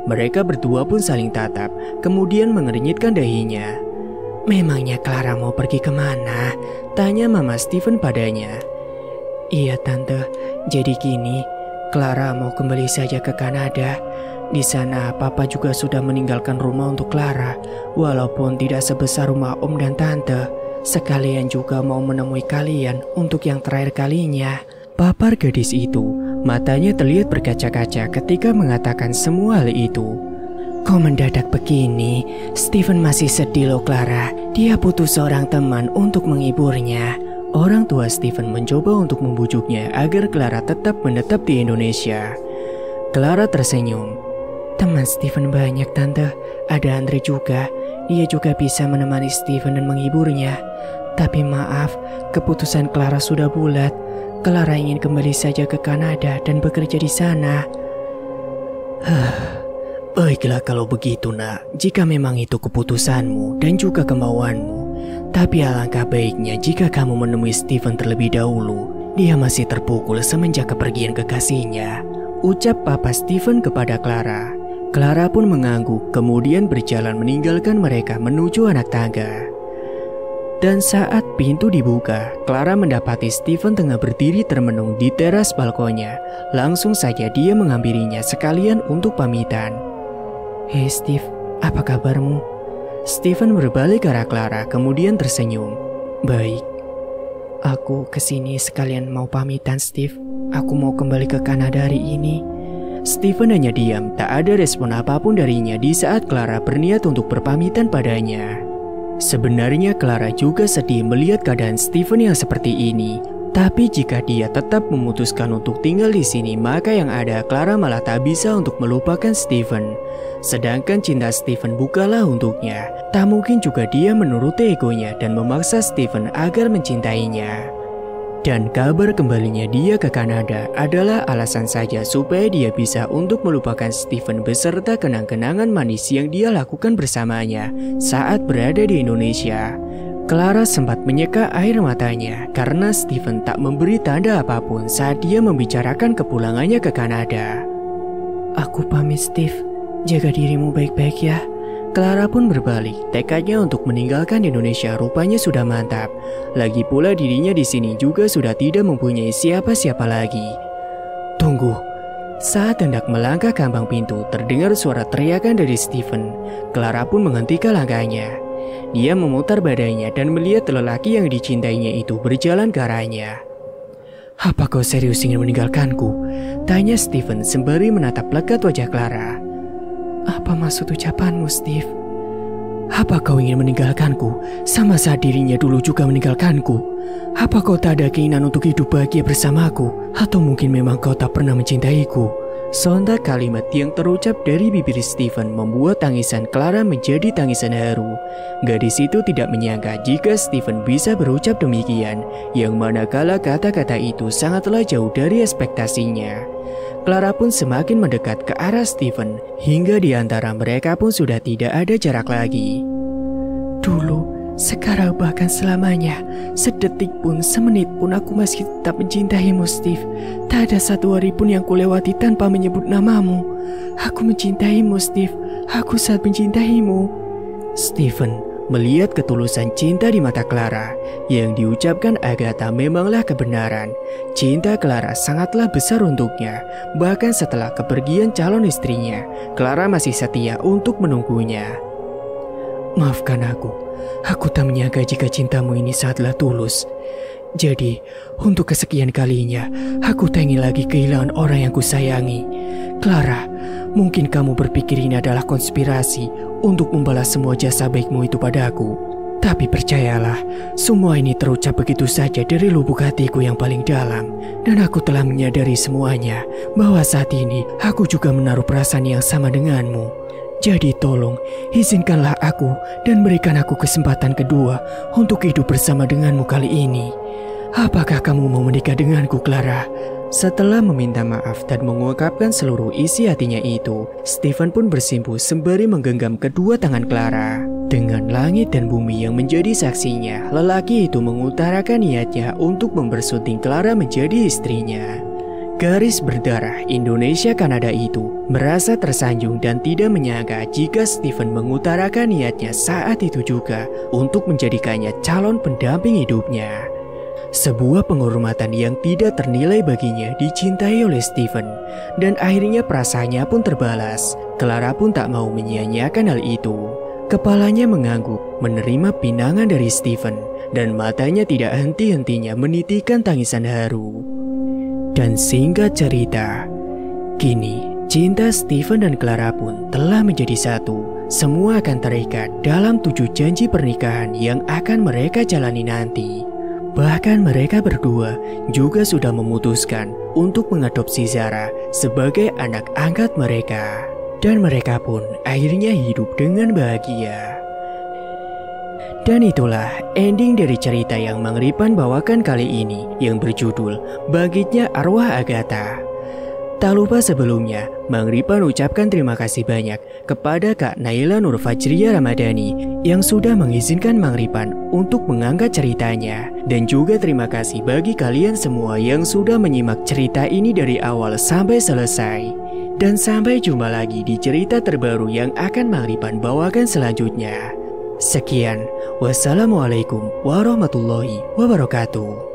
Mereka berdua pun saling tatap, kemudian mengernyitkan dahinya. "Memangnya Clara mau pergi kemana?" tanya Mama Stephen padanya. "Iya Tante, jadi gini, Clara mau kembali saja ke Kanada. Di sana Papa juga sudah meninggalkan rumah untuk Clara, walaupun tidak sebesar rumah Om dan Tante. Sekalian juga mau menemui kalian untuk yang terakhir kalinya." Papar gadis itu Matanya terlihat berkaca-kaca ketika mengatakan semua hal itu. Kok mendadak begini? Steven masih sedih loh Clara. Dia butuh seorang teman untuk menghiburnya. Orang tua Steven mencoba untuk membujuknya agar Clara tetap menetap di Indonesia. Clara tersenyum. Teman Steven banyak tante. Ada Andre juga. Dia juga bisa menemani Steven dan menghiburnya. Tapi maaf, keputusan Clara sudah bulat. Clara ingin kembali saja ke Kanada dan bekerja di sana. Baiklah kalau begitu nak, jika memang itu keputusanmu dan juga kemauanmu. Tapi alangkah baiknya jika kamu menemui Steven terlebih dahulu. Dia masih terpukul semenjak kepergian kekasihnya, ucap Papa Steven kepada Clara. Clara pun mengangguk kemudian berjalan meninggalkan mereka menuju anak tangga. Dan saat pintu dibuka, Clara mendapati Steven tengah berdiri termenung di teras balkonnya. Langsung saja dia menghampirinya sekalian untuk pamitan. Hei Steve, apa kabarmu? Steven berbalik ke arah Clara kemudian tersenyum. Baik. Aku kesini sekalian mau pamitan Steve. Aku mau kembali ke Kanada hari ini. Steven hanya diam, tak ada respon apapun darinya di saat Clara berniat untuk berpamitan padanya. Sebenarnya Clara juga sedih melihat keadaan Steven yang seperti ini. Tapi jika dia tetap memutuskan untuk tinggal di sini, maka yang ada Clara malah tak bisa untuk melupakan Steven. Sedangkan cinta Steven bukanlah untuknya. Tak mungkin juga dia menuruti egonya dan memaksa Steven agar mencintainya. Dan kabar kembalinya dia ke Kanada adalah alasan saja supaya dia bisa untuk melupakan Steven beserta kenang-kenangan manis yang dia lakukan bersamanya saat berada di Indonesia. Clara sempat menyeka air matanya karena Steven tak memberi tanda apapun saat dia membicarakan kepulangannya ke Kanada. Aku pamit Steve, jaga dirimu baik-baik ya. Clara pun berbalik, tekadnya untuk meninggalkan Indonesia rupanya sudah mantap. Lagi pula dirinya di sini juga sudah tidak mempunyai siapa-siapa lagi. Tunggu. Saat hendak melangkah ke ambang pintu, terdengar suara teriakan dari Steven. Clara pun menghentikan langkahnya. Dia memutar badannya dan melihat lelaki yang dicintainya itu berjalan ke arahnya. Apa kau serius ingin meninggalkanku? Tanya Steven sembari menatap lekat wajah Clara. Apa maksud ucapanmu, Steve? Apa kau ingin meninggalkanku sama saat dirinya dulu juga meninggalkanku? Apa kau tak ada keinginan untuk hidup bahagia bersamaku? Atau mungkin memang kau tak pernah mencintaiku? Sontak kalimat yang terucap dari bibir Steven membuat tangisan Clara menjadi tangisan haru. Gadis itu tidak menyangka jika Steven bisa berucap demikian, yang manakala kata-kata itu sangatlah jauh dari ekspektasinya. Clara pun semakin mendekat ke arah Steven, hingga di antara mereka pun sudah tidak ada jarak lagi. Dulu, sekarang bahkan selamanya, sedetik pun, semenit pun aku masih tetap mencintaimu Steve. Tak ada satu hari pun yang kulewati tanpa menyebut namamu. Aku mencintaimu Steve, aku sangat mencintaimu. Steven melihat ketulusan cinta di mata Clara yang diucapkan Agatha memanglah kebenaran. Cinta Clara sangatlah besar untuknya. Bahkan setelah kepergian calon istrinya, Clara masih setia untuk menunggunya. Maafkan aku tak menyangka jika cintamu ini sangatlah tulus. Jadi, untuk kesekian kalinya, aku tak ingin lagi kehilangan orang yang kusayangi. Clara, mungkin kamu berpikir ini adalah konspirasi untuk membalas semua jasa baikmu itu padaku. Tapi percayalah, semua ini terucap begitu saja dari lubuk hatiku yang paling dalam. Dan aku telah menyadari semuanya, bahwa saat ini aku juga menaruh perasaan yang sama denganmu. Jadi tolong, izinkanlah aku dan berikan aku kesempatan kedua untuk hidup bersama denganmu kali ini. Apakah kamu mau menikah denganku, Clara? Setelah meminta maaf dan mengungkapkan seluruh isi hatinya itu, Steven pun bersimpuh sembari menggenggam kedua tangan Clara. Dengan langit dan bumi yang menjadi saksinya, lelaki itu mengutarakan niatnya untuk membersunting Clara menjadi istrinya. Garis berdarah Indonesia-Kanada itu merasa tersanjung dan tidak menyangka jika Steven mengutarakan niatnya saat itu juga untuk menjadikannya calon pendamping hidupnya. Sebuah penghormatan yang tidak ternilai baginya dicintai oleh Steven, dan akhirnya perasaannya pun terbalas. Clara pun tak mau menyia-nyiakan hal itu. Kepalanya mengangguk menerima pinangan dari Steven, dan matanya tidak henti-hentinya menitikan tangisan haru. Dan singkat cerita, kini cinta Steven dan Clara pun telah menjadi satu. Semua akan terikat dalam 7 janji pernikahan yang akan mereka jalani nanti. Bahkan mereka berdua juga sudah memutuskan untuk mengadopsi Zara sebagai anak angkat mereka. Dan mereka pun akhirnya hidup dengan bahagia. Dan itulah ending dari cerita yang Mang Ripan bawakan kali ini yang berjudul Bangkitnya Arwah Agatha. Tak lupa sebelumnya, Mang Ripan ucapkan terima kasih banyak kepada Kak Naila Nur Fajriya Ramadhani yang sudah mengizinkan Mang Ripan untuk mengangkat ceritanya. Dan juga terima kasih bagi kalian semua yang sudah menyimak cerita ini dari awal sampai selesai. Dan sampai jumpa lagi di cerita terbaru yang akan Mang Ripan bawakan selanjutnya. Sekian, wassalamualaikum warahmatullahi wabarakatuh.